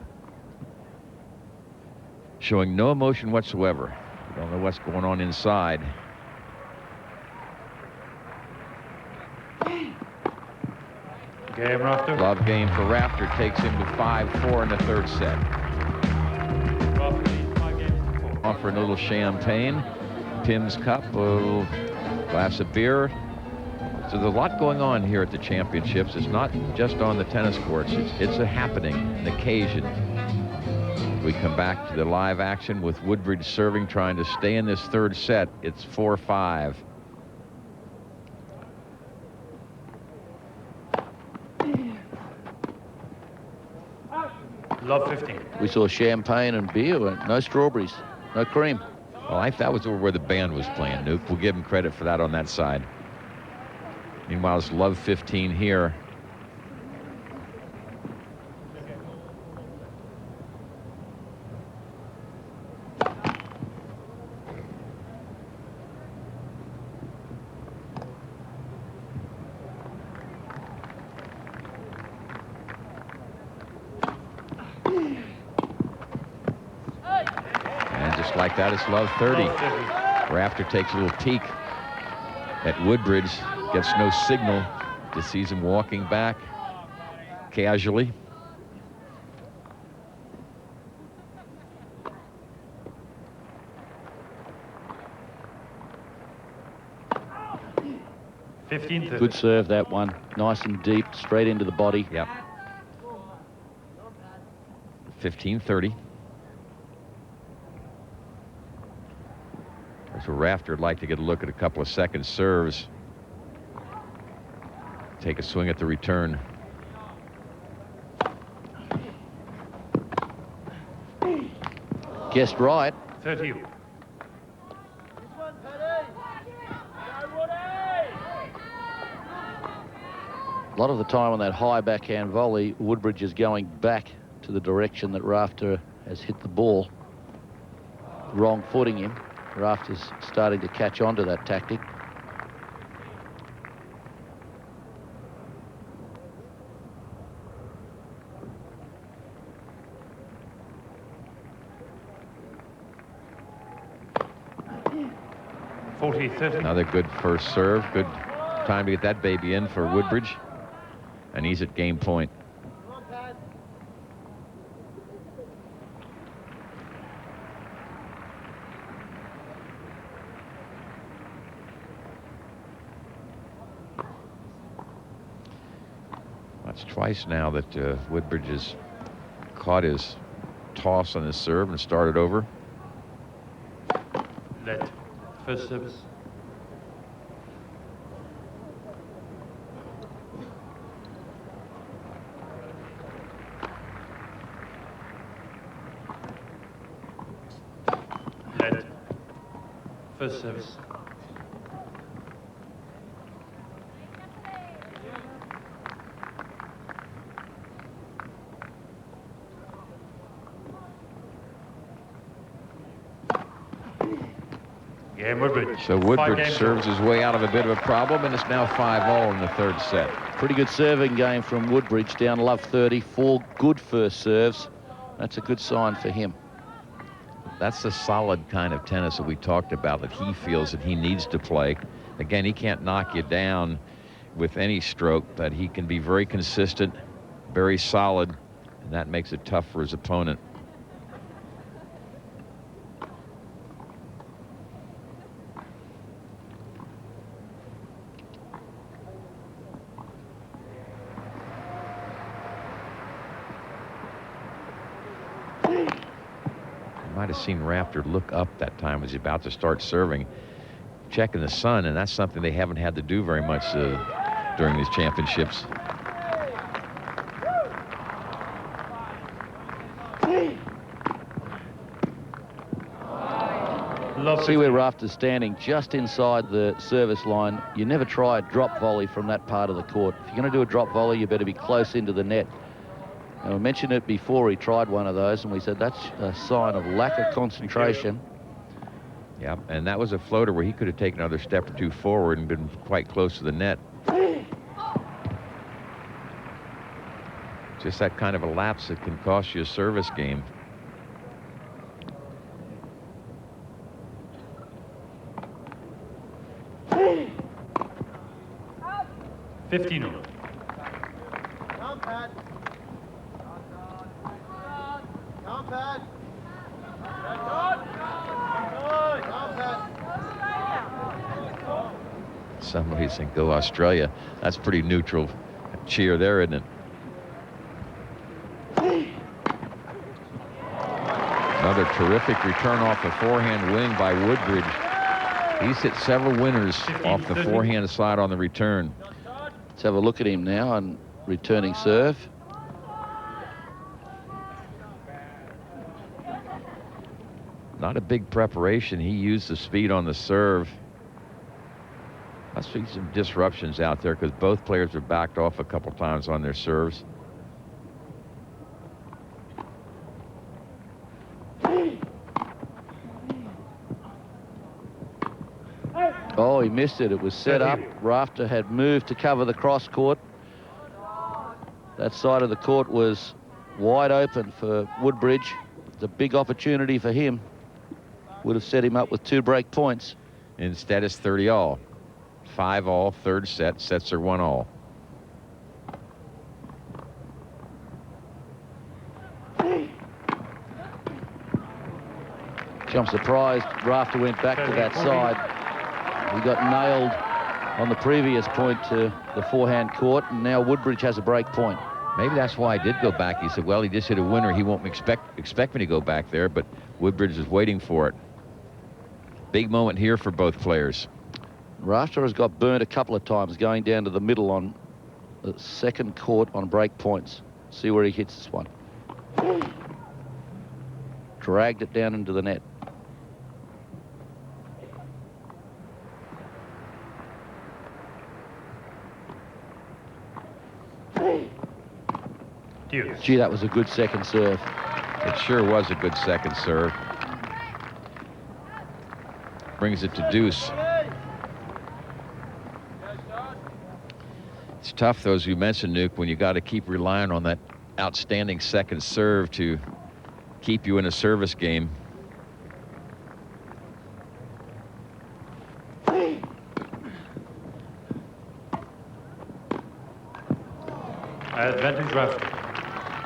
showing no emotion whatsoever. You don't know what's going on inside. Game, Rafter. Love game for Rafter, takes him to 5-4 in the third set. Rafter leads 5 games to 4. Offering a little champagne, Tim's cup, a little glass of beer. So there's a lot going on here at the championships. It's not just on the tennis courts. It's a happening, an occasion. We come back to the live action with Woodbridge serving, trying to stay in this third set. It's 4-5. Love 15. We saw champagne and beer, no strawberries, no cream. Well, that was over where the band was playing, Nuke. We'll give him credit for that on that side. Meanwhile, it's love 15 here. And just like that, it's love 30. Rafter takes a little peek at Woodbridge. Gets no signal. Just sees him walking back casually. Good serve, that one. Nice and deep, straight into the body. Yep. 15-30. So Rafter would like to get a look at a couple of second serves. Take a swing at the return. Guessed right. 30. A lot of the time on that high backhand volley, Woodbridge is going back to the direction that Rafter has hit the ball. Wrong footing him. Rafter's starting to catch on to that tactic. Another good first serve. Good time to get that baby in for Woodbridge. And he's at game point. That's twice now that Woodbridge has caught his toss on his serve and started over. Let first service. Let first service. Woodbridge. So Woodbridge serves his way out of a bit of a problem, and it's now 5-all in the third set. Pretty good serving game from Woodbridge, down love 30. 4 good first serves. That's a good sign for him. That's the solid kind of tennis that we talked about that he feels that he needs to play. Again, he can't knock you down with any stroke, but he can be very consistent, very solid, and that makes it tough for his opponent. Might have seen Rafter look up that time as he's about to start serving, checking the sun, and that's something they haven't had to do very much during these championships. See where Rafter's standing just inside the service line. You never try a drop volley from that part of the court. If you're going to do a drop volley, you better be close into the net. And we mentioned it before he tried one of those, and we said that's a sign of lack of concentration. Yeah, and that was a floater where he could have taken another step or two forward and been quite close to the net. Just that kind of a lapse that can cost you a service game. Somebody saying go Australia. That's pretty neutral cheer there, isn't it? Another terrific return off the forehand wing by Woodbridge. He's hit several winners off the forehand side on the return. Let's have a look at him now on returning serve. Not a big preparation. He used the speed on the serve. Must be some disruptions out there because both players are backed off a couple times on their serves. Oh, he missed it. It was set up. Rafter had moved to cover the cross court. That side of the court was wide open for Woodbridge. It's a big opportunity for him. Would have set him up with 2 break points. Instead, it's 30-all. 5-all, third set. Sets are 1-all. I'm surprised Rafter went back to that side. He got nailed on the previous point to the forehand court, and now Woodbridge has a break point. Maybe that's why I did go back. He said, well, he just hit a winner. He won't expect me to go back there, but Woodbridge is waiting for it. Big moment here for both players. Rafter has got burnt a couple of times going down to the middle on the second court on break points. See where he hits this one. Dragged it down into the net. Gee, that was a good second serve. It sure was a good second serve. Brings it to deuce. It's tough, though, as you mentioned, Nuke, when you got to keep relying on that outstanding second serve to keep you in a service game. Advantage Rafter.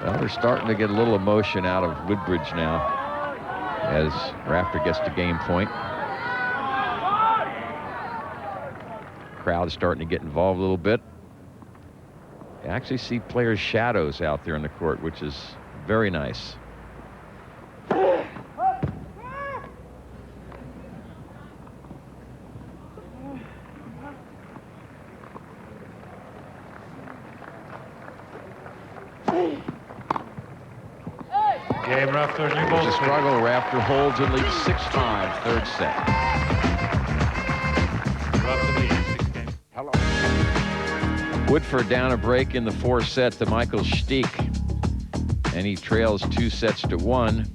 Well, they're starting to get a little emotion out of Woodbridge now as Rafter gets to game point. Crowd is starting to get involved a little bit. You actually see players' shadows out there in the court, which is very nice. Game Rafter, new ball. There's a struggle. Rafter holds and leads 6-5, third set. Rafter leads 6 games. Hello. Woodford down a break in the fourth set to Michael Steek. And he trails 2-1.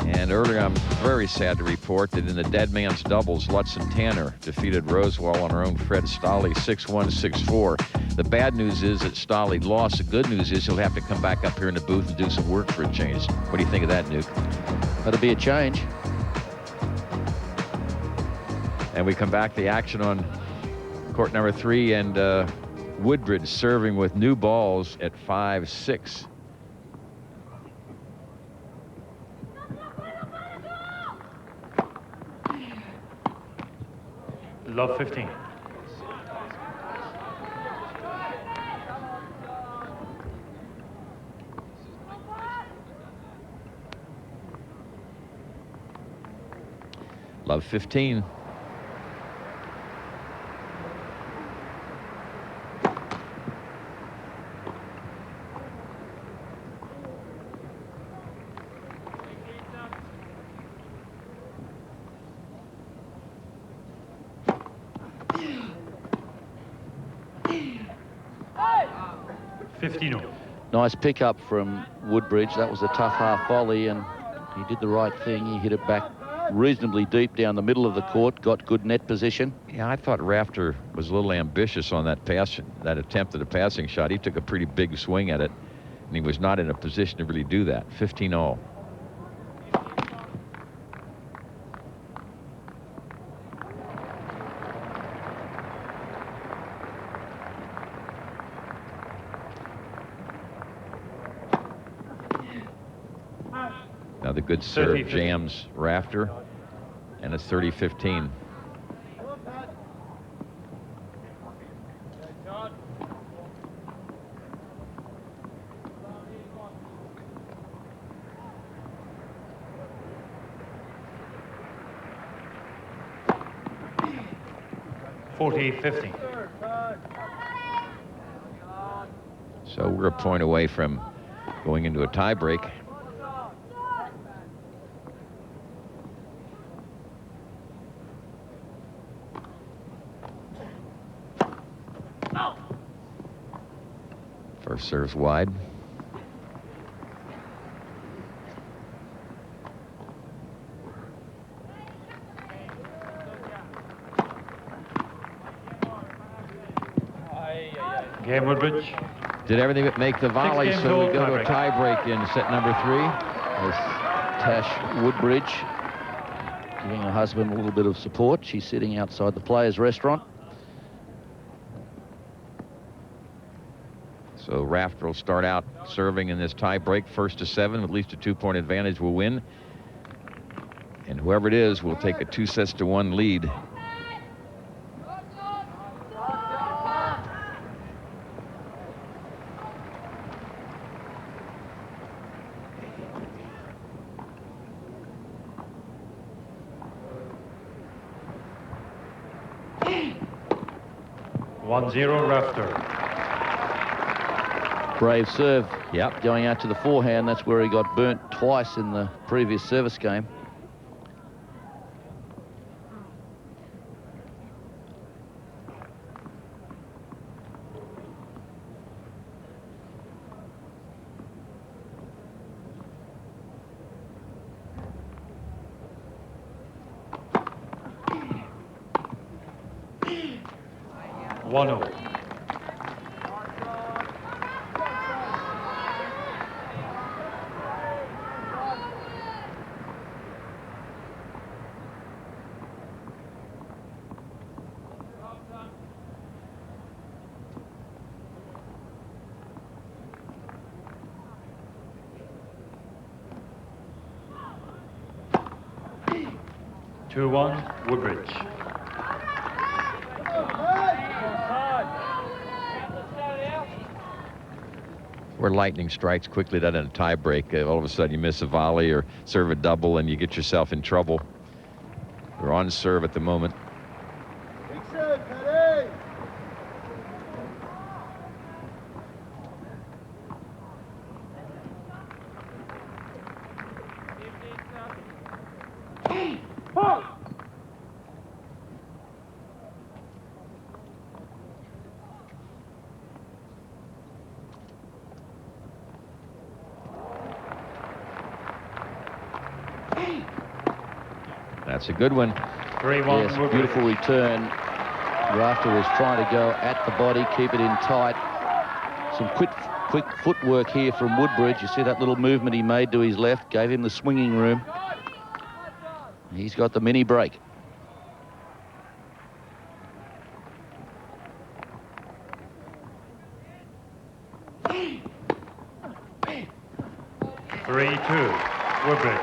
And earlier, I'm very sad to report that in the dead man's doubles, Lutz and Tanner defeated Rosewall on her own Fred Stolle 6-1, 6-4. The bad news is that Stolle lost. The good news is he'll have to come back up here in the booth and do some work for a change. What do you think of that, Nuke? That'll be a change. And we come back to the action on court number 3, and Woodbridge serving with new balls at 5-6. Love 15. Love 15. Nice pickup from Woodbridge. That was a tough half volley, and he did the right thing. He hit it back reasonably deep down the middle of the court, got good net position. Yeah, I thought Rafter was a little ambitious on that pass, that attempt at a passing shot. He took a pretty big swing at it, and he was not in a position to really do that. 15-all. Now the good serve jams Rafter, and it's 30-15. So we're a point away from going into a tiebreak. First serves wide. Game Woodbridge. Did everything but make the volley, so we go to a tiebreak in set number 3. As Tash Woodbridge giving her husband a little bit of support. She's sitting outside the Players Restaurant. So Rafter will start out serving in this tie break, 1st to 7, with at least a 2-point advantage will win. And whoever it is will take a 2-1 lead. Rafter. Brave serve. Yep. Going out to the forehand. That's where he got burnt twice in the previous service game. One-oh. Two-one, Woodbridge. Where lightning strikes quickly, that in a tie break, all of a sudden you miss a volley or serve a double and you get yourself in trouble. We're on serve at the moment. That's a good one. 3-1. Yes, beautiful return. Rafter was trying to go at the body, keep it in tight. Some quick footwork here from Woodbridge. You see that little movement he made to his left, gave him the swinging room. He's got the mini break. Three-two, Woodbridge.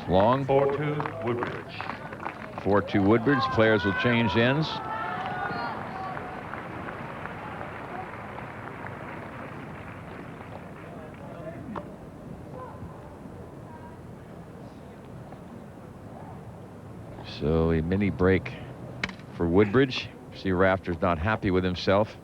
Long. 4-2, Woodbridge. 4-2 Woodbridge. Players will change ends. So a mini break for Woodbridge. See, Rafter's not happy with himself.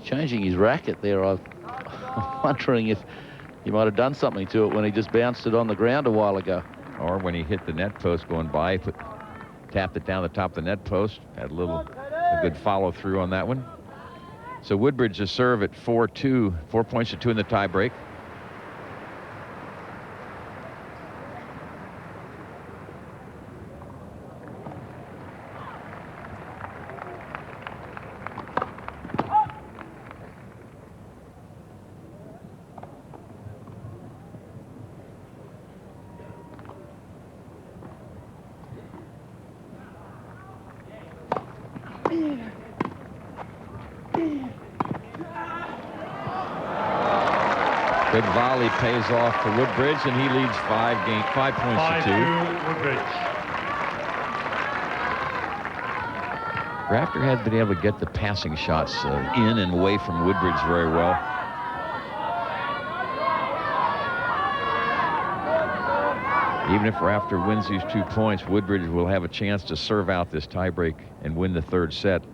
Changing his racket there. I'm wondering if he might have done something to it when he just bounced it on the ground a while ago. Or when he hit the net post going by, tapped it down the top of the net post. Had a good follow through on that one. So Woodbridge to serve at 4-2, 4 points to 2 in the tie break. Good volley pays off for Woodbridge, and he leads 5 points to 2. 5-2, Woodbridge. Rafter had been able to get the passing shots in and away from Woodbridge very well. Even if Rafter wins these 2 points, Woodbridge will have a chance to serve out this tiebreak and win the 3rd set.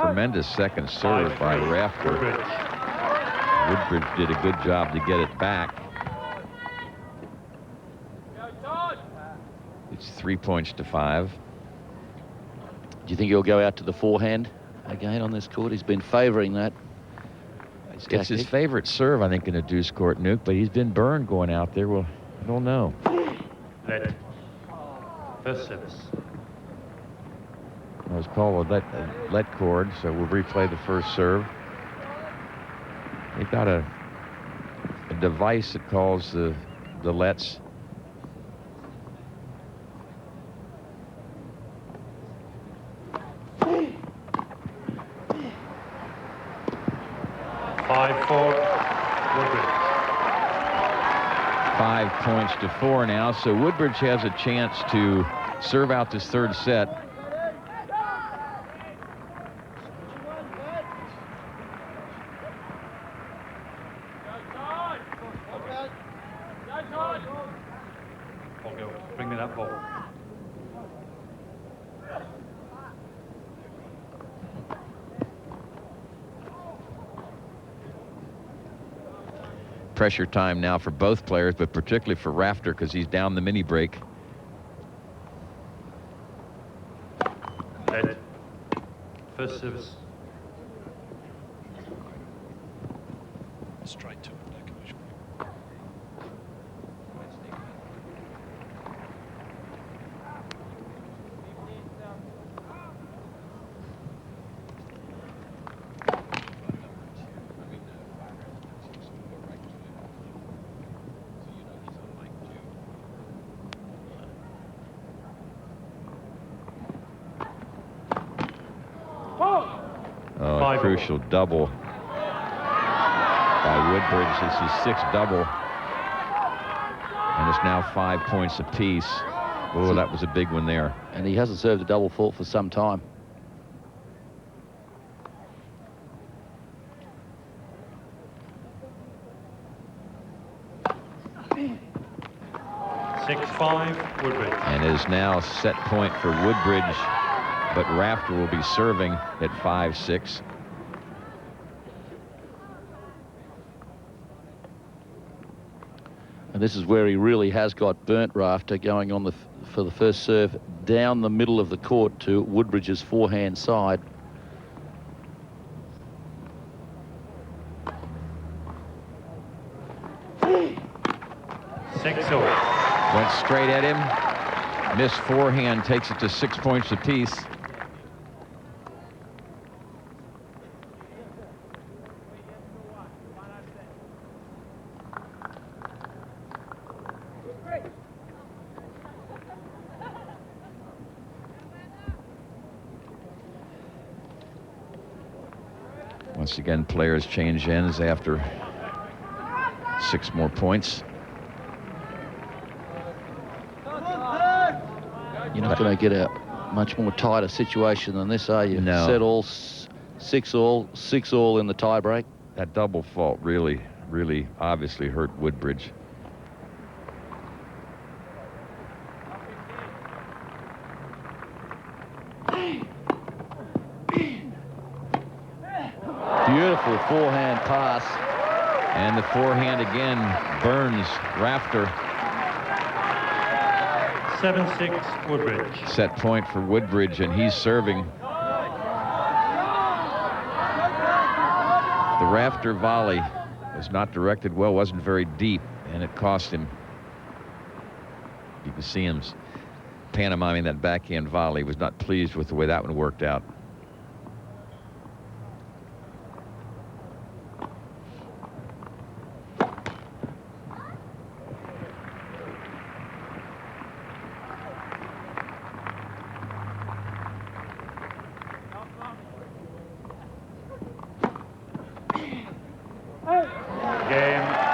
tremendous second serve by Rafter. Woodbridge did a good job to get it back. It's 3 points to 5. Do you think he'll go out to the forehand again on this court? He's been favouring that. It's his favorite serve, I think, in a deuce court, Nuke, but he's been burned going out there. Well, I don't know. First service. It was called a let cord, so we'll replay the first serve. They got a device that calls the lets. Woodbridge. 5 points to 4 now, so Woodbridge has a chance to serve out this third set. Bring me that ball. Pressure time now for both players, but particularly for Rafter because he's down the mini break. First service. Straight to it, no commercial. Oh, a crucial double by Woodbridge. This is 6th double. And it's now 5 points apiece. Oh, that was a big one there. And he hasn't served a double fault for some time. Woodbridge. And it is now set point for Woodbridge, but Rafter will be serving at 5-6. And this is where he really has got burnt, Rafter, going on for the first serve down the middle of the court to Woodbridge's forehand side. Went straight at him. Missed forehand, takes it to 6 points apiece. Once again, players change ends after 6 more points. You're not going to get a much more tighter situation than this, are you? No. Set all, 6-all in the tiebreak. That double fault really obviously hurt Woodbridge. Beautiful forehand pass. And the forehand again burns Rafter. 7-6 Woodbridge. Set point for Woodbridge, and he's serving. The Rafter volley was not directed well, wasn't very deep, and it cost him. You can see him pantomiming that backhand volley. Was not pleased with the way that one worked out.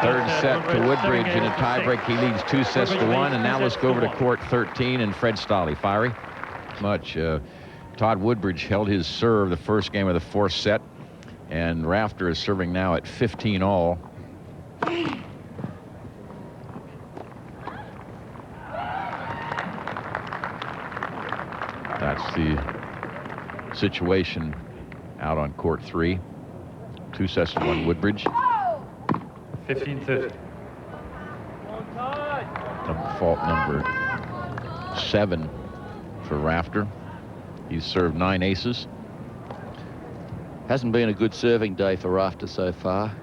Third set to Woodbridge in a tiebreak. He leads 2-1, and now let's go over to court 13 and Fred Stolle. Fiery? Much. Todd Woodbridge held his serve the first game of the 4th set, and Rafter is serving now at 15-all. That's the situation out on court 3. 2 sets to 1 Woodbridge. 15-30. Fault number 7 for Rafter. He's served 9 aces. Hasn't been a good serving day for Rafter so far.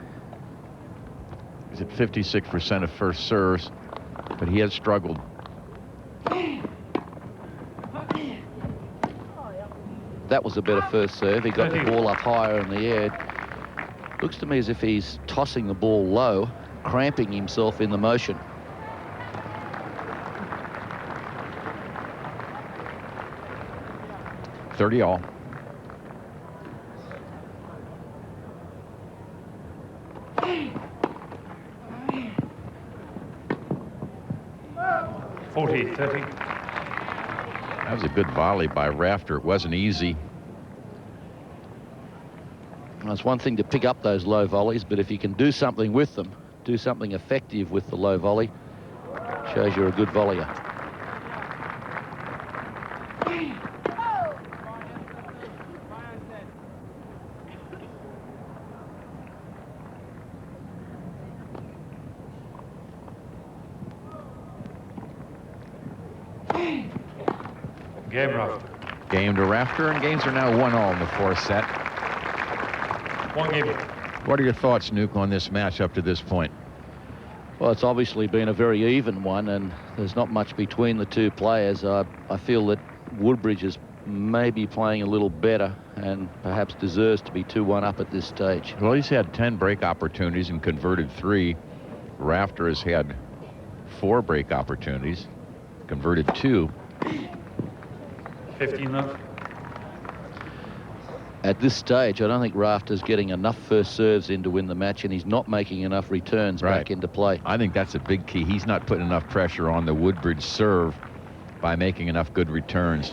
He's at 56% of first serves, but he has struggled. That was a better first serve. He got the ball up higher in the air. Looks to me as if he's tossing the ball low, cramping himself in the motion. $30 all. $40-30. That was a good volley by Rafter. It wasn't easy. Well, it's one thing to pick up those low volleys, but if you can do something with them, do something effective with the low volley, shows you're a good volleyer. Game Rafter. Game to Rafter, and games are now 1-all in the 4th set. 1 game. What are your thoughts, Nuke, on this match up to this point? Well, it's obviously been a very even one, and there's not much between the two players. I feel that Woodbridge is maybe playing a little better and perhaps deserves to be 2-1 up at this stage. Well, he's had 10 break opportunities and converted 3. Rafter has had 4 break opportunities, converted 2. 15 love. At this stage, I don't think Rafter's getting enough first serves in to win the match, and he's not making enough returns back into play. I think that's a big key. He's not putting enough pressure on the Woodbridge serve by making enough good returns.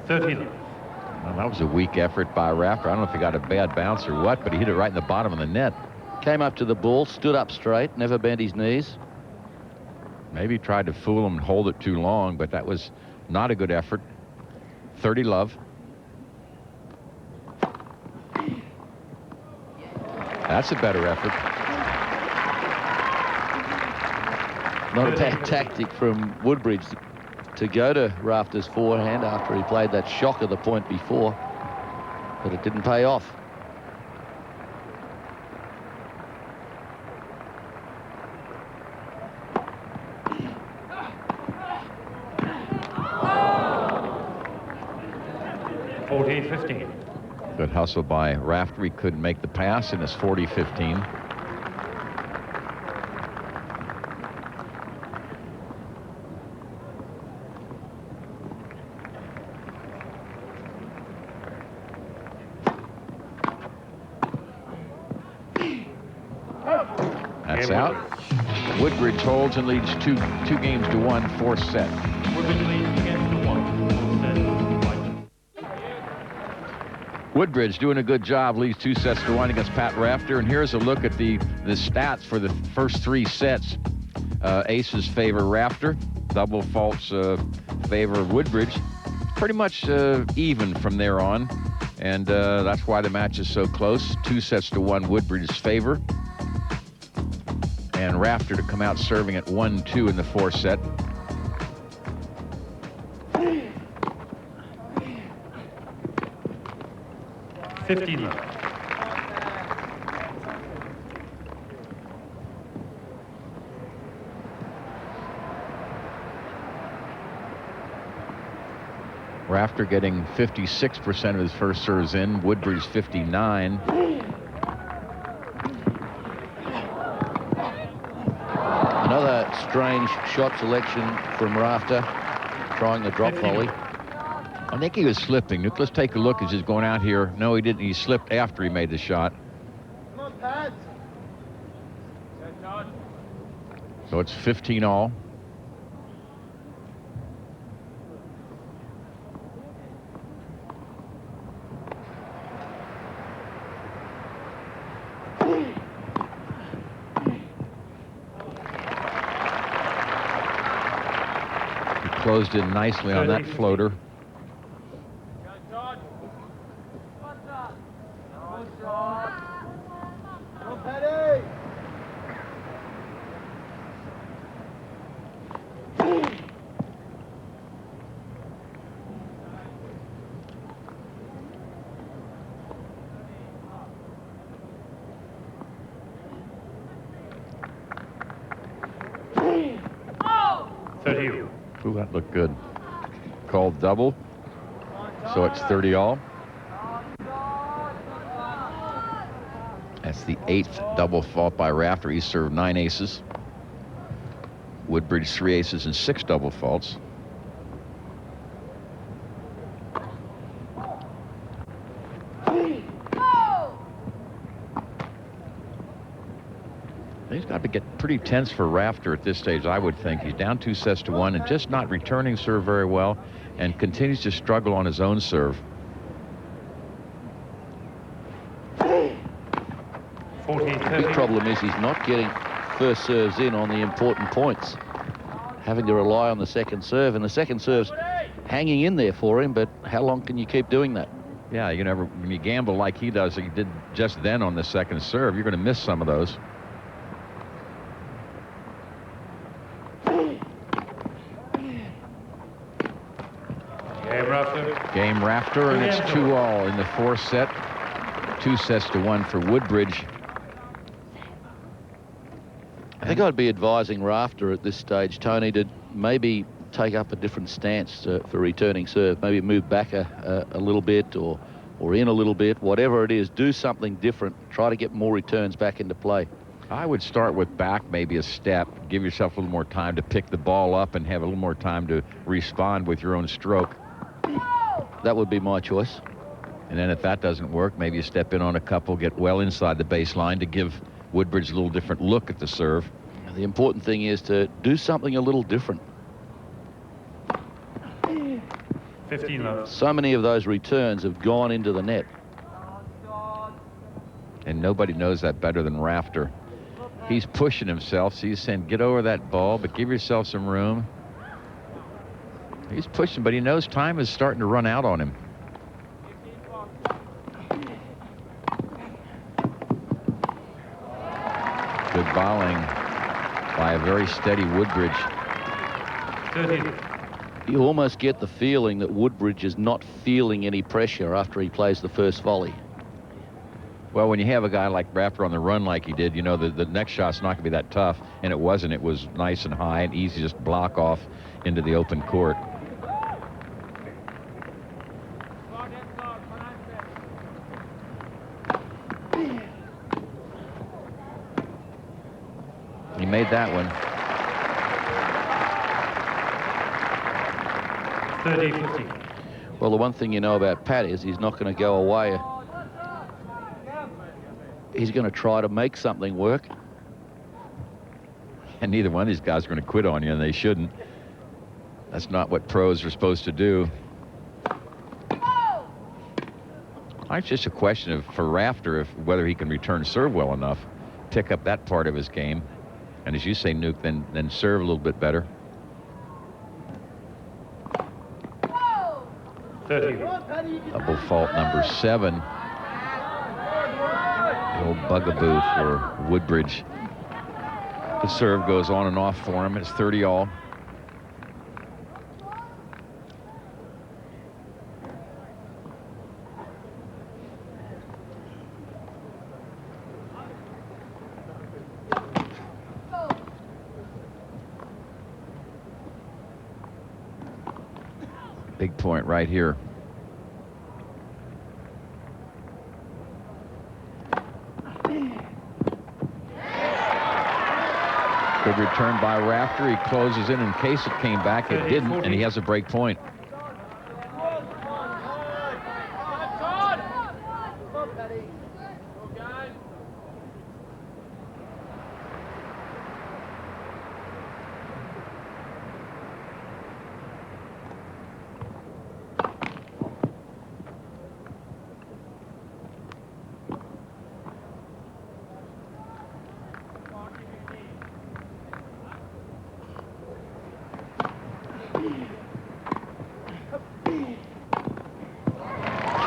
Well, that was a weak effort by Rafter. I don't know if he got a bad bounce or what, but he hit it right in the bottom of the net. Came up to the ball, stood up straight, never bent his knees. Maybe tried to fool him and hold it too long, but that was not a good effort. 30 love. That's a better effort. Not a bad tactic from Woodbridge to go to Rafter's forehand after he played that shocker the point before, but it didn't pay off. Good hustle by Rafter. He couldn't make the pass, and it's 40-15. That's out. Woodbridge holds and leads two games to 1, 4th set. Woodbridge leads 2 games to 1. Woodbridge doing a good job, leads 2 sets to 1 against Pat Rafter. And here's a look at the stats for the first 3 sets. Aces favor Rafter, double faults favor Woodbridge. Pretty much even from there on, and that's why the match is so close. 2 sets to 1 Woodbridge's favor. And Rafter to come out serving at 1-2 in the 4th set. Rafter getting 56% of his first serves in. Woodbridge 59. Another strange shot selection from Rafter, trying the drop volley. I think he was slipping. Let's take a look as he's going out here. No, he didn't. He slipped after he made the shot. So it's 15 all. Closed in nicely on that floater. Ooh, that looked good. Called double. So it's 30 all. That's the 8th double fault by Rafter. He served 9 aces. Woodbridge 3 aces and 6 double faults. He's got to get pretty tense for Rafter at this stage, I would think. He's down 2 sets to 1 and just not returning serve very well and continues to struggle on his own serve. 40, The big problem is he's not getting first serves in on the important points. Having to rely on the second serve, and the second serve's hanging in there for him, but how long can you keep doing that? Yeah, you never, when you gamble like he does, he did just then on the second serve, you're going to miss some of those. Game Rafter, and it's 2 all in the 4th set. 2 sets to 1 for Woodbridge. I think I'd be advising Rafter at this stage, Tony, to maybe take up a different stance for returning serve. Maybe move back a little bit or in a little bit, whatever it is. Do something different. Try to get more returns back into play. I would start with back maybe a step. Give yourself a little more time to pick the ball up and have a little more time to respond with your own stroke. That would be my choice. And then if that doesn't work, maybe you step in on a couple, get well inside the baseline to give Woodbridge a little different look at the serve. And the important thing is to do something a little different. 15 love. So many of those returns have gone into the net. And nobody knows that better than Rafter. He's pushing himself, so he's saying, get over that ball, but give yourself some room. He's pushing, but he knows time is starting to run out on him. Good bowling by a very steady Woodbridge. 30. You almost get the feeling that Woodbridge is not feeling any pressure after he plays the first volley. Well, when you have a guy like Rafter on the run like he did, you know the next shot's not going to be that tough, and it wasn't. It was nice and high and easy to just block off into the open court. He made that one. 30, 50. Well, the one thing you know about Pat is he's not going to go away. He's going to try to make something work. And neither one of these guys are going to quit on you, and they shouldn't. That's not what pros are supposed to do. It's just a question of, for Rafter, whether he can return serve well enough, pick up that part of his game. And as you say, Nuke, then serve a little bit better. 30. Double fault number 7. The old bugaboo for Woodbridge. The serve goes on and off for him. It's 30 all. Big point right here. Good return by Rafter. He closes in case it came back. It didn't, and he has a break point.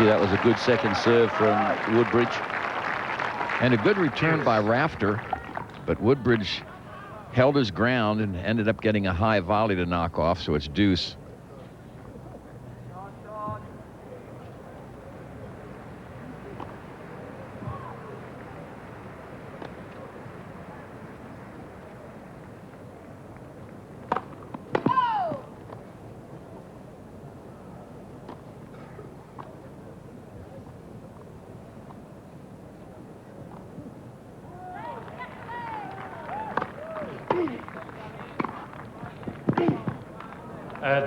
you. That was a good second serve from Woodbridge. And a good return by Rafter, but Woodbridge held his ground and ended up getting a high volley to knock off, so it's deuce.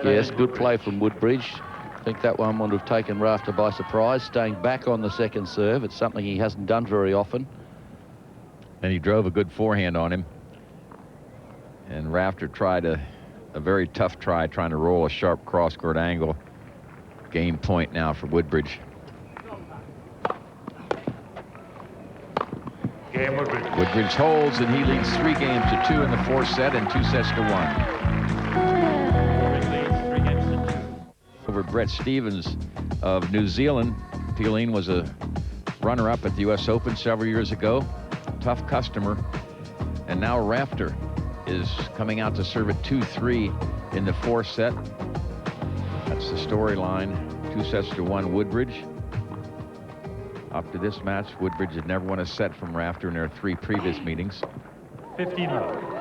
Yes, good play from Woodbridge. I think that one would have taken Rafter by surprise, staying back on the second serve. It's something he hasn't done very often. And he drove a good forehand on him. And Rafter tried a very tough try, trying to roll a sharp cross-court angle. Game point now for Woodbridge. Game Woodbridge. Woodbridge holds, and he leads 3 games to 2 in the 4th set and 2 sets to 1. Over Brett Stevens of New Zealand. Peeline was a runner-up at the U.S. Open several years ago. Tough customer. And now Rafter is coming out to serve at 2-3 in the 4th set. That's the storyline. 2 sets to 1 Woodbridge. Up to this match, Woodbridge had never won a set from Rafter in their 3 previous meetings. 15-0.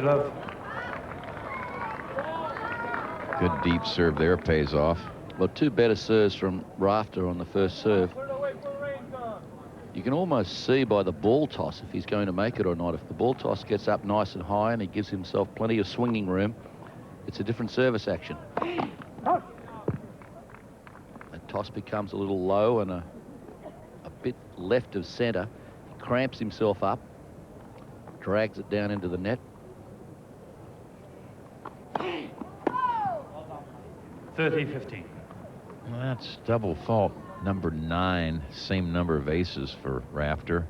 Love. Good deep serve there, pays off. Well, 2 better serves from Rafter on the first serve. You can almost see by the ball toss if he's going to make it or not. If the ball toss gets up nice and high and he gives himself plenty of swinging room, it's a different service action. The toss becomes a little low and a bit left of center. He cramps himself up, drags it down into the net. 30-15. Well, that's double fault number 9, same number of aces for Rafter.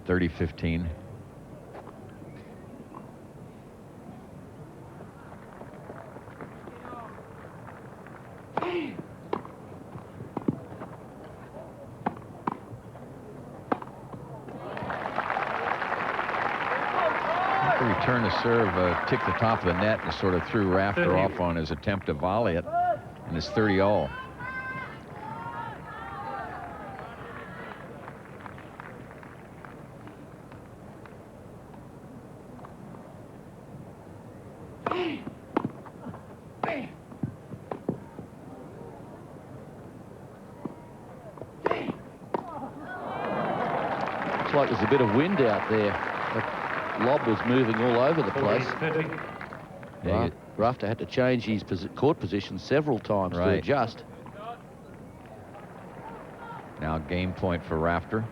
30-15. Return to serve ticked the top of the net and sort of threw Rafter off on his attempt to volley it, and it's 30-all. Looks like there's a bit of wind out there. Lob was moving all over the place. Yeah, Rafter had to change his court position several times to adjust. Now game point for Rafter.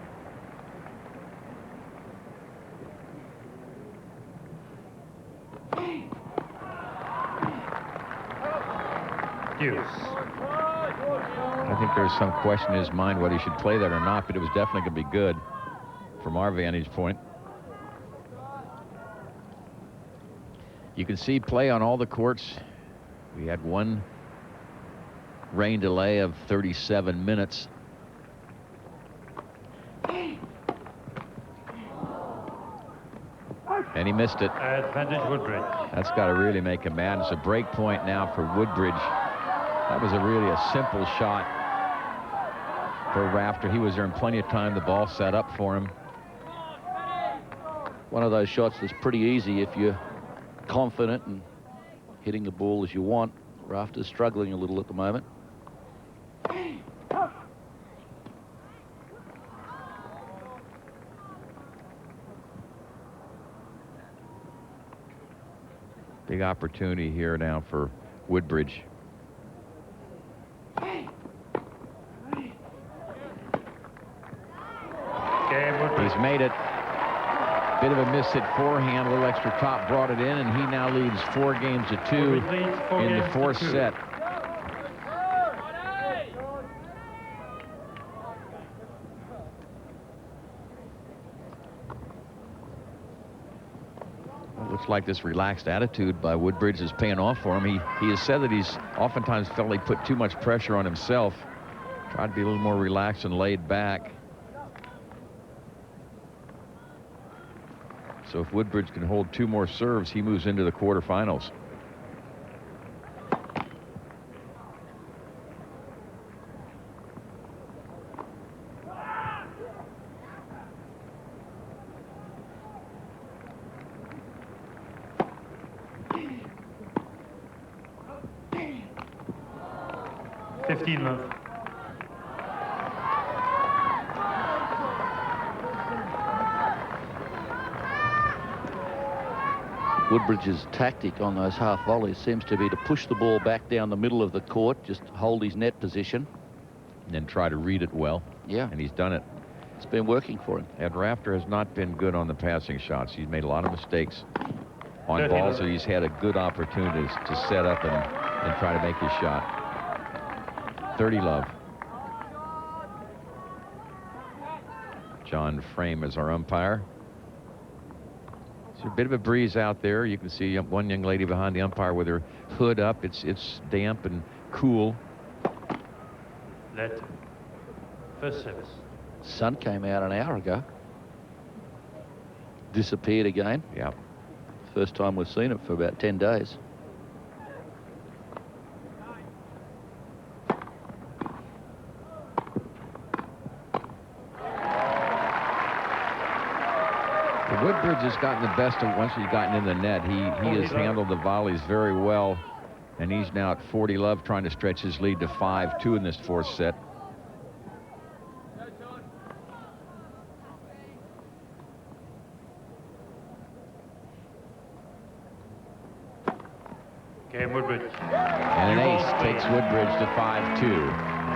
I think there's some question in his mind whether he should play that or not, but it was definitely going to be good from our vantage point. You can see play on all the courts. We had one rain delay of 37 minutes. And he missed it. Advantage Woodbridge. That's got to really make him mad. It's a break point now for Woodbridge. That was really a simple shot for Rafter. He was there in plenty of time. The ball set up for him. One of those shots that's pretty easy if you're confident and hitting the ball as you want. Rafter's struggling a little at the moment. Big opportunity here now for Woodbridge. He's made it. Bit of a miss at forehand, a little extra top brought it in, and he now leads 4 games to 2 in the 4th set. Well, looks like this relaxed attitude by Woodbridge is paying off for him. He has said that he's oftentimes felt he put too much pressure on himself. Tried to be a little more relaxed and laid back. So if Woodbridge can hold 2 more serves, he moves into the quarterfinals. Love. Woodbridge's tactic on those half volleys seems to be to push the ball back down the middle of the court, just hold his net position. And then try to read it well. Yeah. And he's done it. It's been working for him. And Rafter has not been good on the passing shots. He's made a lot of mistakes on balls that he's had a good opportunity to set up and try to make his shot. 30 love. John Frame is our umpire. There's a bit of a breeze out there. You can see one young lady behind the umpire with her hood up. It's damp and cool. Let first service. Sun came out an hour ago. Disappeared again. Yeah. First time we've seen it for about 10 days. Woodbridge has gotten the best of once he's gotten in the net. He has handled the volleys very well, and he's now at 40 love, trying to stretch his lead to 5-2 in this 4th set. Okay, Woodbridge. And an ace takes Woodbridge to 5-2.